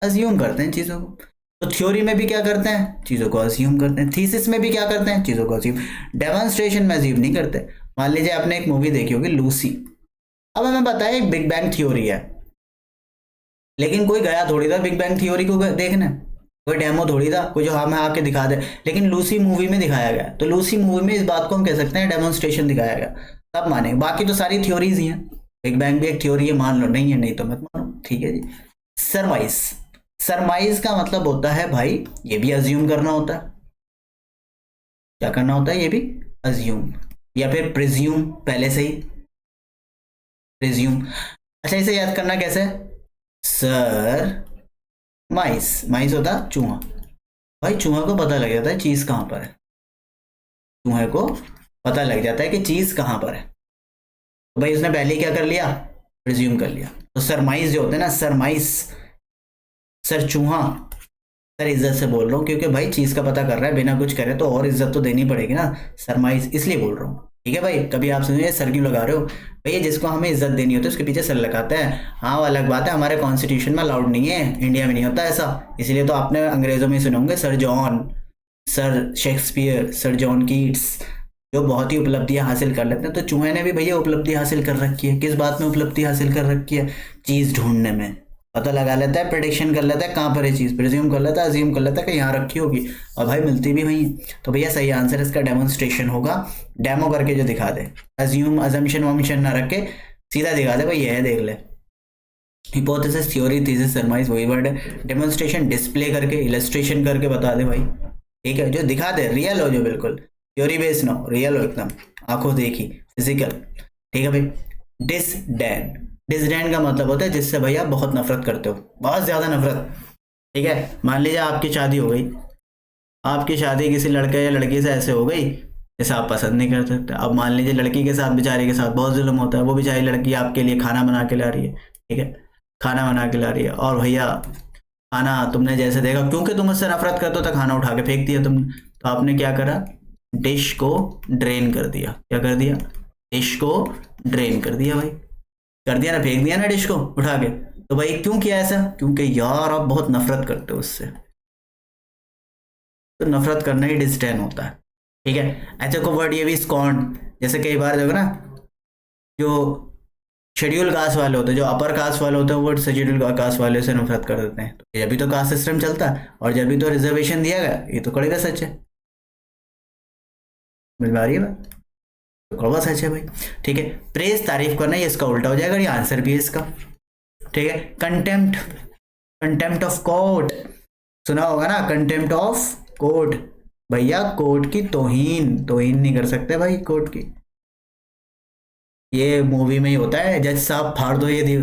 अज्यूम करते हैं चीज़ों को। तो थ्योरी में भी क्या करते हैं, चीज़ों को अज्यूम करते हैं, थीसिस में भी क्या करते हैं, चीज़ों को अज्यूम, डेमोन्स्ट्रेशन में अज्यूम नहीं करते। मान लीजिए आपने एक मूवी देखी होगी लूसी, अब हमें बताया एक बिग बैंग थ्योरी है, लेकिन कोई गया थोड़ी था बिग बैंग थ्योरी को देखने, कोई डेमो थोड़ी था, कोई जो हमें आके दिखा दे, लेकिन लूसी मूवी में दिखाया गया, तो लूसी मूवी में इस बात को हम कह सकते हैं डेमोन्स्ट्रेशन दिखाया गया, तब मानेंगे। बाकी तो सारी थ्योरीज ही हैं, बिग बैंग भी एक थ्योरी है, मान लो, नहीं है नहीं तो मत मानो, ठीक है जी। सरमाइज, सरमाइज का मतलब होता है भाई, ये भी अज्यूम करना होता है, क्या करना होता है, ये भी अज्यूम, या फिर प्रिज्यूम, पहले से ही प्रिज्यूम। अच्छा, इसे याद करना कैसे, सर माइस, माइस होता चूहा, भाई चूहा को पता लग जाता है चीज कहां पर है, चूहे को पता लग जाता है कि चीज कहां पर है, तो भाई उसने पहले क्या कर लिया, प्रिज्यूम कर लिया। तो सरमाइज जो होते हैं ना, सरमाइस, सर चूहा, सर इज्जत से बोल रहा हूँ, क्योंकि भाई चीज का पता कर रहा है, बिना कुछ करे तो और इज्जत तो देनी पड़ेगी ना, सरमाइज इसलिए बोल रहा हूँ, ठीक है भाई। कभी आप सुनिए सर क्यों लगा रहे हो, भैया जिसको हमें इज्जत देनी होती है उसके पीछे सर लगाते हैं, हाँ वो अलग बात है, हमारे कॉन्स्टिट्यूशन में अलाउड नहीं है, इंडिया में नहीं होता ऐसा, इसलिए तो आपने अंग्रेजों में सुने होंगे sir John, sir Shakespeare, sir John Keats, जो बहुत ही उपलब्धियां हासिल कर लेते हैं। तो चूहे ने भी भैया उपलब्धि हासिल कर रखी है, किस बात में उपलब्धि हासिल कर रखी है, चीज ढूंढने में, पता लगा लेता है, प्रिडिक्शन कर लेता है कहाँ पर है चीज, प्रिज्यूम कर लेता है, अज्यूम कर लेता है कि यहाँ रखी होगी, और भाई मिलती भी वहीं। तो भैया सही आंसर इसका डेमोन्स्ट्रेशन होगा, डेमो करके जो दिखा दे, अज्यूम अजम्पशन वम्पशन ना रख के सीधा दिखा दे भाई ये है, देख ले। हिपोथेसिस, थ्योरी, थीसिस, सरमाइज वही वर्ड है, डेमोन्स्ट्रेशन डिस्प्ले करके, इलस्ट्रेशन करके बता दे भाई, ठीक है, जो दिखा दे, रियल हो, जो बिल्कुल थ्योरी बेस्ड ना हो, रियल हो एकदम, आंखों देखी, फिजिकल, ठीक है भाई। डिसडैन, डिसडैन का मतलब होता है जिससे भैया बहुत नफरत करते हो, बहुत ज्यादा नफरत, ठीक है। मान लीजिए आपकी शादी हो गई, आपकी शादी किसी लड़के या लड़की से ऐसे हो गई जैसे आप पसंद नहीं कर सकते। अब मान लीजिए लड़की के साथ, बेचारी के साथ बहुत जुल्म होता है, वो बेचारी लड़की आपके लिए खाना बना के ला रही है, ठीक है, खाना बना के ला रही है, और भैया खाना तुमने जैसे देखा, क्योंकि तुम उससे नफरत करते हो तो खाना उठा के फेंक दिया तुमने, तो आपने क्या करा, डिश को ड्रेन कर दिया, क्या कर दिया, डिश को ड्रेन कर दिया भाई, कर दिया ना, फेंक दिया ना डिश को उठा के। तो भाई क्यों किया ऐसा, क्योंकि यार आप बहुत नफरत करते हो उससे, तो नफरत करना ही डिस्डेन होता है, ठीक है। ऐसे को वर्ड ये भी स्कॉन्ड, जैसे कई बार जो है ना, जो शेड्यूल कास्ट वाले होते हैं, जो अपर कास्ट वाले होते हैं, वो शेड्यूल कास्ट वाले से नफरत कर देते हैं, तो जब भी तो कास्ट सिस्टम चलता है, और जब भी तो रिजर्वेशन दिया गया, ये तो कड़े का सच है, मिल पा रही है बात, तो कड़वा सच है भाई, ठीक है। प्रेज, तारीफ करना, ये इसका उल्टा हो जाएगा, ये आंसर भी है इसका, ठीक है। कंटेम्प्ट, कंटेम्प्ट ऑफ कोर्ट सुना होगा ना, कंटेम्प्ट ऑफ कोर्ट, भैया कोर्ट की तौहीन, तौहीन नहीं कर सकते भाई कोर्ट की। ये मूवी में ही होता है, जज साहब फाड़ दो ये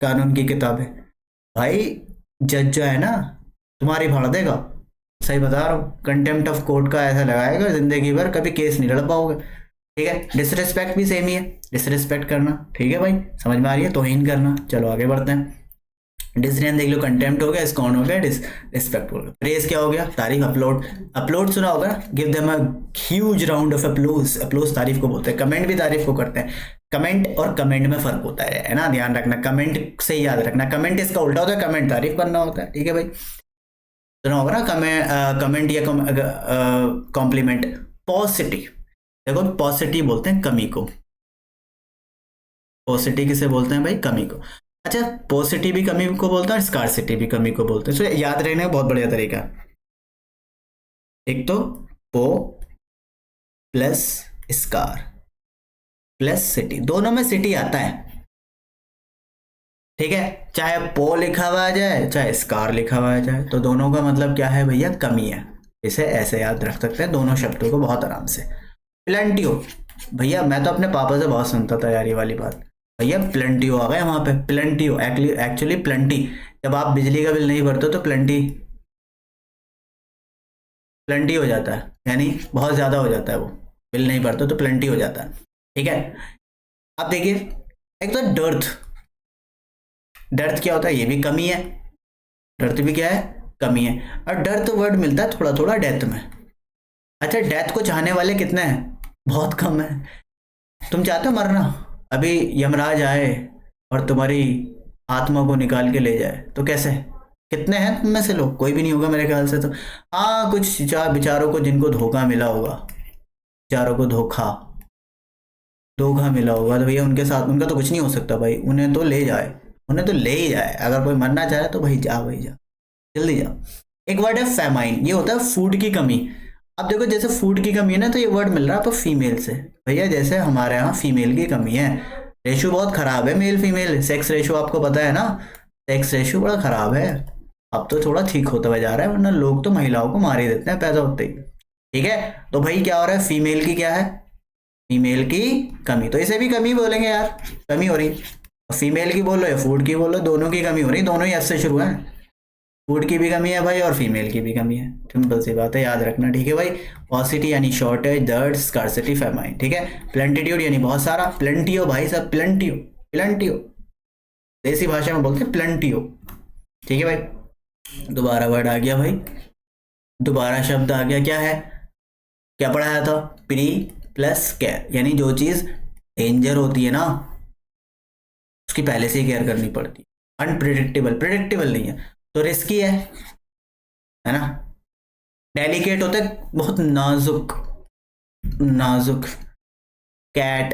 कानून की किताबें, भाई जज जो है ना तुम्हारी फाड़ देगा, सही बता रहा हूँ। कंटेम्प्ट ऑफ कोर्ट का ऐसा लगाएगा जिंदगी भर कभी केस नहीं लड़ पाओगे, ठीक है। डिसरिस्पेक्ट भी सेम ही है, डिसरिस्पेक्ट करना, ठीक है भाई, समझ में आ रही है, तौहीन करना। चलो आगे बढ़ते हैं। डिसरेन देख लो, कंटेम्प्ट हो गया, स्कॉन हो गया, रिस्पेक्ट हो गया। प्रेज क्या हो गया, तारीफ। अपलोड, अपलोड सुना होगा, give them a huge round of applause, applause तारीफ को बोलते हैं। कमेंट भी तारीफ को करते हैं। कमेंट और कमेंट में फर्क होता है ना, ध्यान रखना, कमेंट से याद रखना, कमेंट इसका उल्टा होता है, कमेंट तारीफ करना होता है, ठीक है भाई। सुना होगा ना, कमेंट या कॉम्प्लीमेंट। पॉजिटिव, देखो पॉजिटिव बोलते हैं कमी को, पॉजिटिव किसे बोलते हैं भाई, कमी को। अच्छा, पॉजिटिव भी कमी को बोलते हैं और स्कार्सिटी भी कमी को बोलते हैं। तो याद रखने का बहुत बढ़िया तरीका, एक तो पो प्लस स्कार प्लस सिटी, दोनों में सिटी आता है, ठीक है। चाहे पो लिखा हुआ आ जाए चाहे स्कार लिखा हुआ आ जाए, तो दोनों का मतलब क्या है भैया, कमी है। इसे ऐसे याद रख सकते हैं दोनों शब्दों को बहुत आराम से। प्लेंटियो, भैया मैं तो अपने पापा से बहुत सुनता था यार ये वाली बात, भैया प्लेंटियो आ गया वहां पे, प्लेंटियो एक्चुअली प्लेंटी। जब आप बिजली का बिल नहीं भरते तो प्लेंटी, प्लेंटी हो जाता है, यानी बहुत ज्यादा हो जाता है, वो बिल नहीं भरते तो प्लेंटी हो जाता है, ठीक है। अब देखिए, एक तो डर्थ, डर्थ क्या होता है, ये भी कमी है, डर्थ भी क्या है, कमी है। और डर्थ वर्ड मिलता है थोड़ा थोड़ा डेथ में। अच्छा, डेथ को चाहने वाले कितने हैं, बहुत कम है। तुम चाहते हो मरना, अभी यमराज आए और तुम्हारी आत्मा को निकाल के ले जाए तो कैसे, कितने हैं तुम में से लोग, कोई भी नहीं होगा मेरे ख्याल से तो। हाँ, कुछ बेचारों को जिनको धोखा मिला होगा, बेचारों को धोखा मिला होगा, तो भैया उनके साथ उनका तो कुछ नहीं हो सकता भाई, उन्हें तो ले जाए, उन्हें तो ले ही जाए। अगर कोई मरना चाहे तो भाई जा, भाई जा, जल्दी जा। एक वर्ड है फेमाइन, ये होता है फूड की कमी। अब देखो जैसे फूड की कमी है ना, तो ये वर्ड मिल रहा है आपको फीमेल से, भैया जैसे हमारे यहाँ फीमेल की कमी है, रेशो बहुत खराब है मेल फीमेल, सेक्स रेशो आपको पता है ना, सेक्स रेशो बड़ा खराब है। अब तो थोड़ा ठीक होता हुआ जा रहा है, वरना लोग तो महिलाओं को मार ही देते हैं पैदा होते ही, ठीक है। तो भाई क्या हो रहा है, फीमेल की क्या है, फीमेल की कमी, तो इसे भी कमी बोलेंगे यार, कमी हो रही। फीमेल की बोलो या फूड की बोलो, दोनों की कमी हो रही, दोनों ही एफ से शुरू है, फूड की भी कमी है भाई और फीमेल की भी कमी है, सिंपल सी बात है, याद रखना, ठीक है भाई। पॉसिटी यानी शॉर्टेज, दर्ड, स्कार्सिटी, फेमाइन, ठीक है। प्लेंटिट्यूड यानी बहुत सारा, प्लेंटियो भाई साहब, प्लेंटियो, प्लेंटियो देसी भाषा में बोलते हैं प्लेंटियो, ठीक है भाई। दोबारा वर्ड आ गया भाई, दोबारा शब्द आ गया, क्या है, क्या पढ़ाया था, प्री प्लस केयर, यानी जो चीज डेंजर होती है ना उसकी पहले से ही केयर करनी पड़ती है। अनप्रिडिक्टेबल, प्रिडिक्टेबल नहीं है तो रिस्की है ना। डेलिकेट होता है, बहुत नाजुक, नाजुक। कैट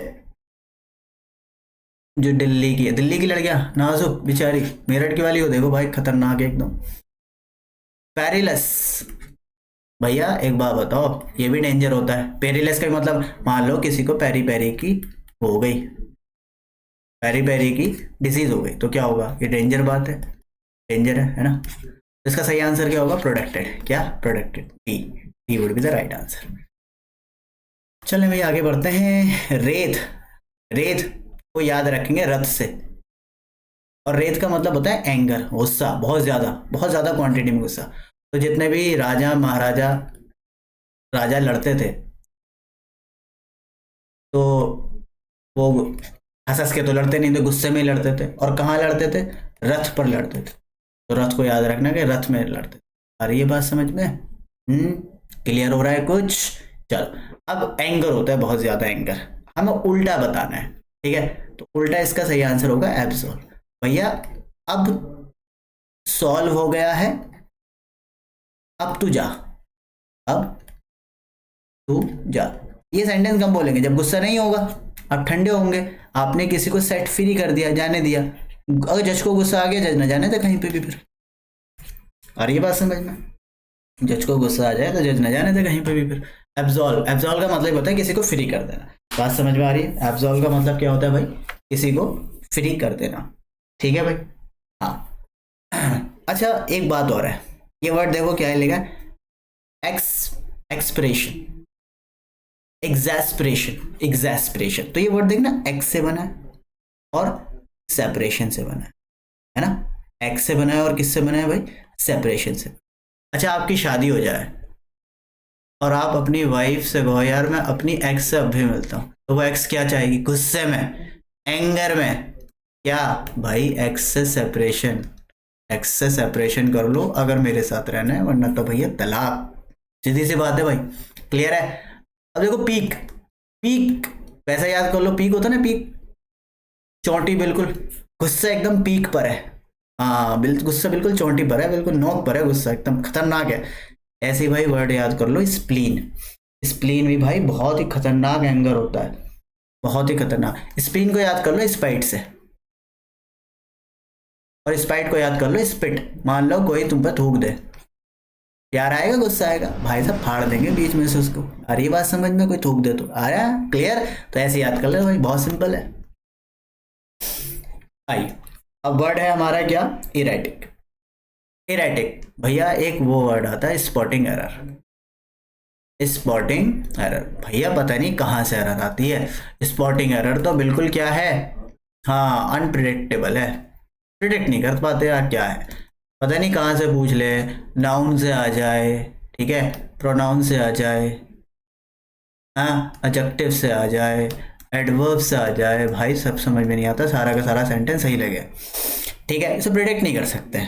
जो दिल्ली की है, दिल्ली की लड़कियां नाजुक बेचारी, मेरठ की वाली हो देखो भाई, खतरनाक है एकदम। पेरिलस, भैया एक बात बताओ, ये भी डेंजर होता है। पेरिलस का मतलब मान लो किसी को पेरी पेरी की हो गई, पेरी पेरी की डिजीज हो गई, तो क्या होगा, ये डेंजर बात है, डेंजर है ना। इसका सही आंसर क्या होगा, प्रोटेक्टेड, क्या protected, D would be the right answer. चलें भाई आगे बढ़ते हैं। रेत, रेत को याद रखेंगे रथ से, और रेत का मतलब होता है एंगर, गुस्सा, बहुत ज्यादा क्वांटिटी में गुस्सा। तो जितने भी राजा महाराजा राजा लड़ते थे तो वो हंस के तो लड़ते नहीं थे, गुस्से में लड़ते थे, और कहाँ लड़ते थे, रथ पर लड़ते थे। तो रथ को याद रखना कि रथ में लड़ते थे। आ रही है बात समझ में, क्लियर हो रहा है कुछ। चलो, अब एंगर होता है बहुत ज्यादा एंगर, हमें उल्टा बताना है, ठीक है। तो उल्टा इसका सही आंसर होगा एब्सॉल्व। भैया अब सॉल्व हो गया है, अब तू जा, अब तू जा। ये सेंटेंस कब बोलेंगे, जब गुस्सा नहीं होगा, आप ठंडे होंगे, आपने किसी को सेट फ्री कर दिया, जाने दिया। अगर जज को गुस्सा आ गया, जज ना जाने दे कहीं पे भी फिर। आ रही है बात समझ में, जज को गुस्सा आ जाए तो जज ना जाने दे कहीं पे भी फिर। एब्सॉल्व, एब्सॉल्व का मतलब होता है किसी को फ्री कर देना। बात समझ में आ रही है, एब्सॉल्व का मतलब क्या होता है भाई, किसी को फ्री कर देना, ठीक है भाई। हाँ अच्छा एक बात और है, ये वर्ड देखो क्या है लिखा, एक्सप्रेशन, एग्जैस्पिरेशन। तो ये वर्ड देखना एक्स से बना है और सेपरेशन से बना है ना, एक्स से बना है और किससे बना है भाई, सेपरेशन से। अच्छा आपकी शादी हो जाए और आप अपनी वाइफ से कहो यार मैं अपनी एक्स से अब भी मिलता हूँ, तो वो एक्स क्या चाहेगी, गुस्से में, एंगर में, क्या भाई एक्स से सेपरेशन, एक्स से सेपरेशन कर लो अगर मेरे साथ रहना है, वरना तो भैया तलाक, सीधी सी बात है भाई, क्लियर है। अब देखो पीक, पीक वैसा याद कर लो, पीक होता है ना, पीक चोटी, बिल्कुल गुस्सा एकदम पीक पर है, हाँ बिल्कुल गुस्सा बिल्कुल चोटी पर है, बिल्कुल नोक पर है गुस्सा, एकदम खतरनाक है। ऐसे ही भाई वर्ड याद कर लो स्प्लीन, स्प्लीन भी भाई बहुत ही खतरनाक एंगर होता है, बहुत ही खतरनाक। स्प्लीन को याद कर लो स्पाइट से, और स्पाइट को याद कर लो स्पिट, मान लो कोई तुम पर थूक दे, प्यार आएगा गुस्सा आएगा, भाई साहब फाड़ देंगे बीच में से उसको, अरे ये बात समझ में, कोई थूक दे तो आ रहा है, क्लियर। तो ऐसे याद कर लो भाई, बहुत सिंपल है। आइए अब वर्ड है हमारा क्या, इरेटिक। इरेटिक भैया एक वो वर्ड आता है स्पॉटिंग एरर, स्पॉटिंग एरर भैया पता नहीं कहाँ से एरर आती है, स्पॉटिंग एरर तो बिल्कुल क्या है, हाँ अनप्रिडिक्टेबल है, प्रिडिक्ट नहीं कर पाते यार क्या है, पता नहीं कहाँ से पूछ ले, नाउन से आ जाए, ठीक है, प्रोनाउन से आ जाए, हाँ एडजेक्टिव से आ जाए, एडवर्ब से आ जाए, भाई सब समझ में नहीं आता, सारा का सारा सेंटेंस सही लगे, ठीक है, इसे प्रिडिक्ट नहीं कर सकते।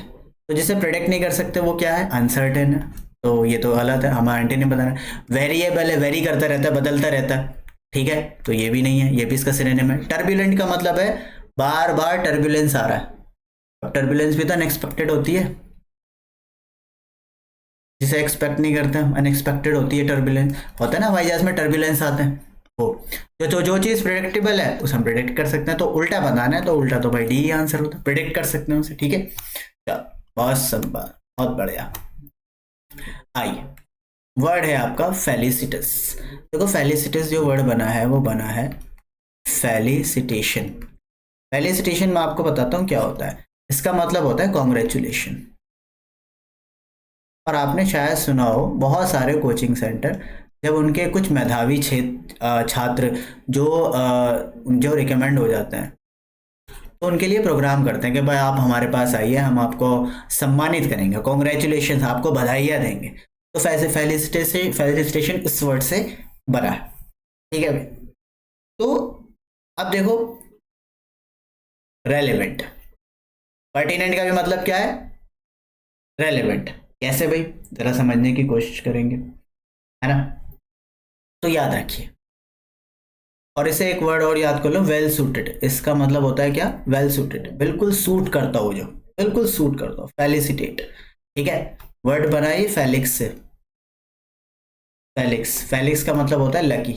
तो जिसे प्रिडिक्ट नहीं कर सकते वो क्या है, अनसर्टेन है, तो ये तो गलत है, हमारा आंटी ने बताना। वेरिएबल है, वेरी करता रहता है, बदलता रहता है, ठीक है, तो ये भी नहीं है, ये भी इसका सिनोनिम है। टर्बुलेंट का मतलब है बार बार टर्बुलेंस आ रहा है, अब टर्बुलेंस भी तो अनएक्सपेक्टेड होती है, जिसे एक्सपेक्ट नहीं करते हम, अनएक्सपेक्टेड होती है टर्बुलेंस, होता है ना हवाई जहाज में टर्बुलेंस आते हैं, वो जो चीज़ प्रिडिक्टेबल है उसे हम प्रिडिक्ट कर सकते हैं, तो उल्टा बताना है तो उल्टा तो भाई डी आंसर होता है, प्रिडिक्ट कर सकते हैं उसे, ठीक है। चलो बहुत सिंपल, बहुत बढ़िया। आइए वर्ड है आपका फेलिसिटस। देखो फेलिसिटस जो वर्ड बना है वो बना है फेलिसिटेशन। फेलिसिटेशन मैं आपको बताता हूँ क्या होता है, इसका मतलब होता है कॉन्ग्रेचुलेशन। और आपने शायद सुना हो बहुत सारे कोचिंग सेंटर जब उनके कुछ मेधावी छात्र जो रिकमेंड हो जाते हैं तो उनके लिए प्रोग्राम करते हैं कि भाई आप हमारे पास आइए, हम आपको सम्मानित करेंगे, कॉन्ग्रेचुलेशन, आपको बधाइयाँ देंगे। तो फेलिसिटेशन इस वर्ड से बना है, ठीक है भाई। तो अब देखो रेलेवेंट, पर्टिनेंट का भी मतलब क्या है, रेलेवेंट, कैसे भाई जरा समझने की कोशिश करेंगे, है ना। तो याद रखिए, और इसे एक वर्ड और याद कर लो, वेल सूटेड। इसका मतलब होता है क्या, वेल सूटेड, बिल्कुल सूट करता हो, जो बिल्कुल सूट करता हो, फेलिसिटेट, ठीक है। वर्ड बनाइए फेलिक्स से, फेलिक्स, फेलिक्स का मतलब होता है लकी।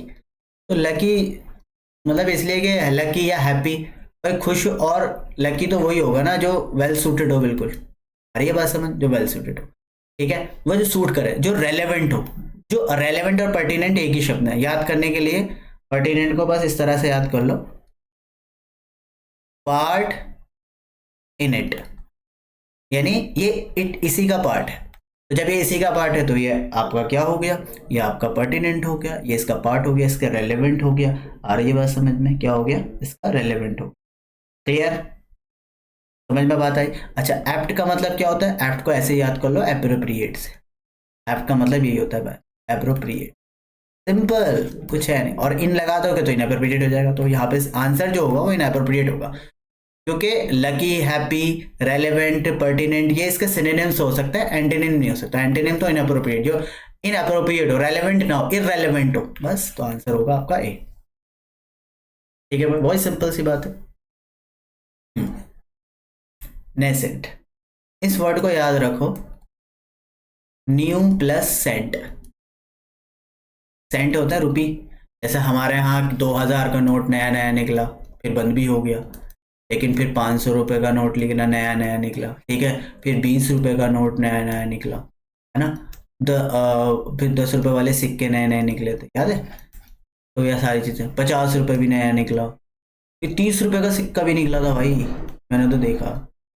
तो लकी मतलब इसलिए कि लकी या हैप्पी, भाई खुश और लकी तो वही होगा ना जो वेल सूटेड हो, बिल्कुल, अरे ये बात समझ, जो वेल सूटेड हो, ठीक है, वह जो सूट करे, जो रेलेवेंट हो। जो रेलेवेंट और पर्टिनेंट एक ही शब्द है, याद करने के लिए पर्टिनेंट को बस इस तरह से याद कर लो, पार्ट इन इट, यानी ये इट इसी का पार्ट है, तो जब ये इसी का पार्ट है तो ये आपका क्या हो गया, ये आपका पर्टिनेंट हो गया, ये इसका पार्ट हो गया, इसका रेलेवेंट हो गया। आ रही है बात समझ में, क्या हो गया, इसका रेलेवेंट हो, क्लियर, समझ में बात आई। अच्छा एप्ट का मतलब क्या होता है, एप्ट को ऐसे याद कर लो, एप्रोप्रिएट से, एप्ट का मतलब यही होता है, एप्रोप्रिएट, सिंपल, कुछ है नहीं, और इन लगा दोगे तो इनएप्रोप्रिएट हो जाएगा, तो यहाँ पे आंसर जो होगा वो इनएप्रोप्रिएट होगा, क्योंकि लकी, हैप्पी, रेलेवेंट, पर्टिनेंट ये इसके सिनोनिम्स हो सकते हैं, एंटोनिम नहीं हो सकता। एंटोनिम तो इनएप्रोप्रिएट, जो इनएप्रोप्रिएट हो, रेलेवेंट ना हो, इररेलेवेंट हो, बस, तो आंसर होगा आपका ए, ठीक है, बहुत सिंपल सी बात है। नेसेंट, इस वर्ड को याद रखो, न्यू प्लस सेंट, सेंट होता है रुपी, जैसे हमारे यहाँ 2000 का नोट नया नया निकला, फिर बंद भी हो गया, लेकिन फिर 500 रुपये का नोट लिखना नया नया निकला, ठीक है, फिर 20 रुपये का नोट नया नया निकला, है ना, फिर 10 रुपये वाले सिक्के नए नए निकले थे, याद है, तो यह सारी चीज़ें, 50 रुपये भी नया निकला, फिर 30 रुपये का सिक्का भी निकला था भाई, मैंने तो देखा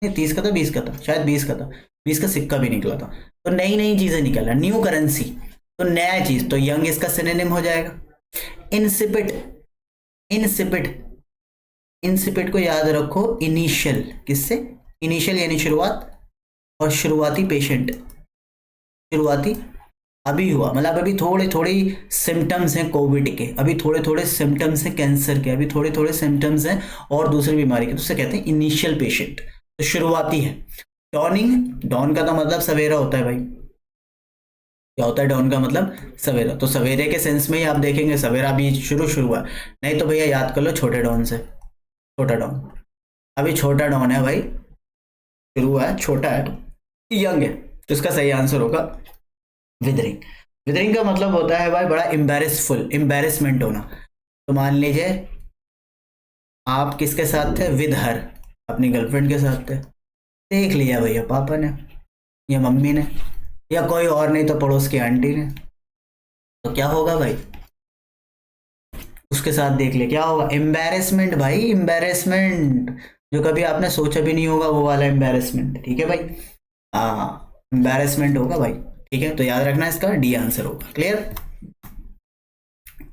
नहीं, 30 का था, 20 का था, शायद 20 का था, 20 का सिक्का भी निकला था। तो नई नई चीजें निकल रहा, न्यू करेंसी, तो नया चीज, तो यंग इसका सिनोनिम हो जाएगा। इंसिपिड, इंसिपिड, इंसिपिड को याद रखो इनिशियल, किससे? इनिशियल यानी शुरुआत, और शुरुआती पेशेंट, शुरुआती अभी हुआ, मतलब अभी थोड़े थोड़े सिम्टम्स हैं कोविड के, अभी थोड़े थोड़े सिम्टम्स हैं कैंसर के, अभी थोड़े थोड़े सिम्टम्स हैं और दूसरी बीमारी के, तो उसे कहते हैं इनिशियल पेशेंट, तो शुरुआती है। डॉनिंग, डॉन का तो मतलब सवेरा होता है भाई, क्या होता है डॉन का मतलब? सवेरा, तो सवेरे के सेंस में ही आप देखेंगे सवेरा अभी शुरू हुआ, नहीं तो भैया याद कर लो छोटे डॉन से, छोटा डॉन, अभी छोटा डॉन है भाई, शुरू हुआ है, छोटा है, यंग है, तो इसका सही आंसर होगा विदरिंग। विदरिंग का मतलब होता है भाई बड़ा एम्बेरसफुल, एम्बेरसमेंट होना। तो मान लीजिए आप किसके साथ थे? विद हर, अपनी गर्लफ्रेंड के साथ थे, देख लिया भैया पापा ने या मम्मी ने या कोई और नहीं तो पड़ोस की आंटी ने, तो क्या होगा भाई? उसके साथ देख ले, क्या होगा? एम्बेरसमेंट भाई, एम्बेरसमेंट, जो कभी आपने सोचा भी नहीं होगा वो वाला एम्बेरसमेंट, ठीक है भाई? हाँ, एम्बेरसमेंट होगा भाई, ठीक है? तो याद रखना इसका डी आंसर होगा। क्लियर?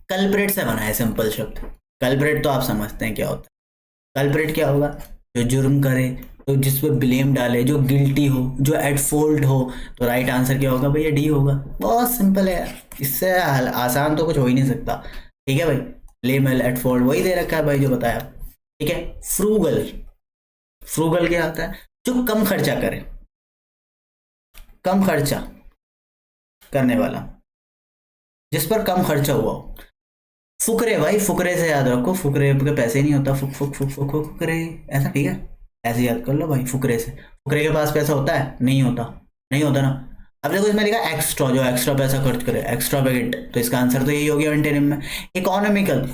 कल्प्रेट से बना है सिंपल शब्द, कल्प्रेट तो आप समझते हैं क्या होता है। कल्प्रेट क्या होगा? जो जुर्म करे, तो जिस पे ब्लेम डाले, जो गिल्टी हो, जो एट फॉल्ट हो, तो राइट आंसर क्या होगा भैया? डी होगा। बहुत सिंपल है यार, इससे आसान तो कुछ हो ही नहीं सकता, ठीक है भाई? ब्लेम एट फॉल्ट वही दे रखा है भाई जो बताया, ठीक है? फ्रूगल, फ्रूगल क्या आता है? जो कम खर्चा करे, कम खर्चा करने वाला, जिस पर कम खर्चा हुआ हो। फुकरे भाई, फुकरे से याद रखो, फुकरे के पैसे नहीं होता, फुक फुक फुक फुक फुकरे, ऐसा, ठीक है? ऐसे याद कर लो भाई, फुकरे से। फुकरे के पास पैसा होता है? नहीं होता, नहीं होता ना। अब देखो इसमें लिखा एक्स्ट्रा, जो एक्स्ट्रा पैसा खर्च करे, एक्स्ट्रा वेगेंट, तो इसका आंसर तो यही हो गया एंटेनिम में। इकोनॉमिकल,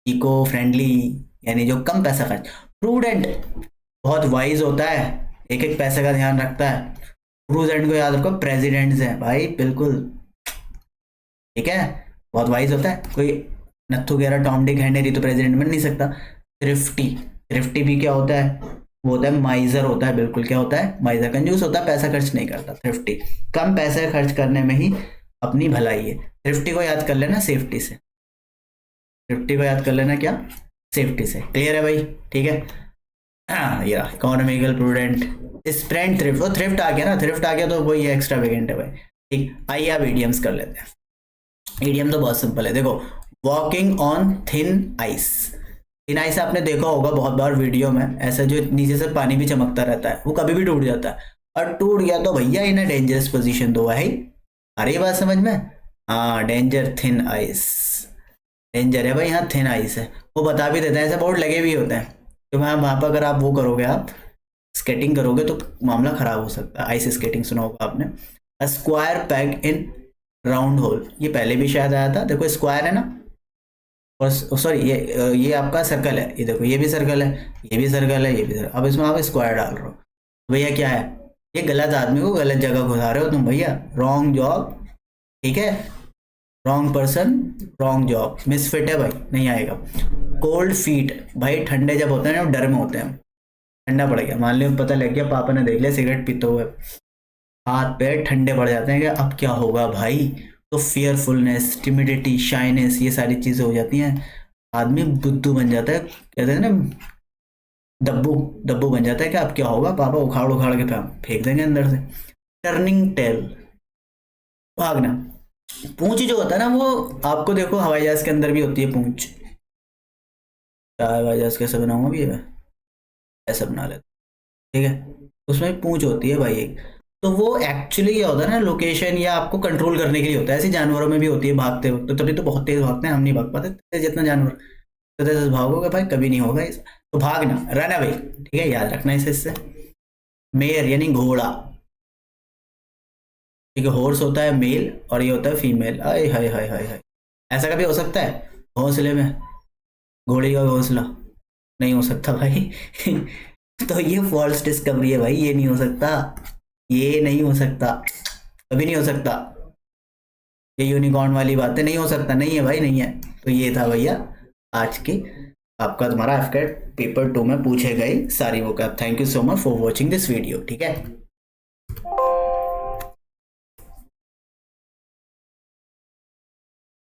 इको फ्रेंडली, यानी जो कम पैसा खर्च। प्रूडेंट, बहुत वाइज होता है, एक एक पैसे का ध्यान रखता है। प्रूडेंट को याद रखो प्रेसिडेंट्स हैं भाई, बिल्कुल, ठीक है? बहुत वाइज होता है, कोई नत्थु वगैरह टॉम डिक हैंनरी तो प्रेसिडेंट बन नहीं सकता। थ्रिफ्टी, थ्रिफ्टी भी क्या होता है? वो होता है माइजर होता है, बिल्कुल, क्या होता है? माइजर, कंजूस होता है, पैसा खर्च नहीं करता। थ्रिफ्टी, कम पैसे खर्च करने में ही अपनी भलाई है। थ्रिफ्टी को याद कर लेना सेफ्टी से, थ्रिफ्टी को याद कर लेना क्या? सेफ्टी से। क्लियर है भाई? ठीक है, हाँ, ये इकोनॉमिकल, प्रूडेंट, स्प्रेंट, थ्रिफ्ट, वो थ्रिफ्ट आ गया ना, थ्रिफ्ट आ गया तो वही एक्स्ट्रा वेगेंट है भाई। ठीक, आइए आप ईडियम्स कर लेते हैं। ईडियम तो बहुत सिंपल है, देखो, walking on thin ice. Thin ice आपने देखा होगा बहुत बार वीडियो में, ऐसा जो नीचे से पानी भी चमकता रहता है, वो कभी भी टूट जाता है, और टूट गया तो भैया इन डेंजरस पोजीशन दो है। अरे बात समझ में? हाँ, डेंजर, थिन आइस, डेंजर है भाई, यहाँ थिन आइस है, वो बता भी देते हैं, ऐसे बोर्ड लगे भी होते हैं, तो वहाँ पर अगर आप वो करोगे, आप स्केटिंग करोगे तो मामला खराब हो सकता है। आइस स्केटिंग सुना होगा आपने। A square peg in round whole, ये पहले भी शायद आया था, देखो स्क्वायर है ना, और सॉरी ये आपका सर्कल है, ये देखो ये भी सर्कल है, ये भी सर्कल है, ये भी सर्कल, अब इसमें आप स्क्वायर डाल रहे हो, भैया क्या है? ये गलत आदमी को गलत जगह घुसा रहे हो तुम भैया, रॉन्ग जॉब, ठीक है? Wrong person, wrong job, misfit है भाई, नहीं आएगा। कोल्ड फीट, भाई ठंडे जब होते हैं ना, डर में होते हैं, ठंडा पड़ गया, मान लो पता लग गया, पापा ने देख लिया सिगरेट पीते हुए, हाथ पैर ठंडे पड़ जाते हैं कि अब क्या होगा भाई, तो फियरफुलनेस, टिमिडिटी, शाइनेस, ये सारी चीजें हो जाती हैं, आदमी बुद्धू बन जाता है, कहते हैं ना दब्बू, दब्बू बन जाता है कि अब क्या होगा, पापा उखाड़ उखाड़ के फेंक देंगे अंदर से। टर्निंग टेल, भागना। पूंछ जो होता है ना, वो आपको देखो हवाई जहाज के अंदर भी होती है पूंछ, हवाई जहाज कैसे बनाऊंगा भी है, ऐसा बना लेते, ठीक है? उसमें पूंछ होती है भाई एक, तो वो एक्चुअली क्या होता है ना, लोकेशन या आपको कंट्रोल करने के लिए होता है, ऐसे जानवरों में भी होती है भागते वक्त, तो तभी तो बहुत तेज भागते हैं, हम नहीं भाग पाते तेज जितना जानवर, तो तेज भागोगे भाई कभी नहीं होगा इस, तो भागना, रन अवे, ठीक है? याद रखना इसे, इससे। मेयर यानी घोड़ा, ठीक है? हॉर्स होता है मेल और ये होता है फीमेल। आय हाय हाय हाय हाय, ऐसा कभी हो सकता है घोंसले में घोड़ी का घोंसला? नहीं हो सकता भाई तो ये फॉल्स डिस्कवरी है भाई, ये नहीं हो सकता, ये नहीं हो सकता, कभी नहीं हो सकता, ये यूनिकॉर्न वाली बातें नहीं हो सकता, नहीं है भाई, नहीं है। तो ये था भैया आज की आपका तुम्हारा एफकेट पेपर 2 में पूछे गए सारी वो। Thank you so much for watching this video, ठीक है।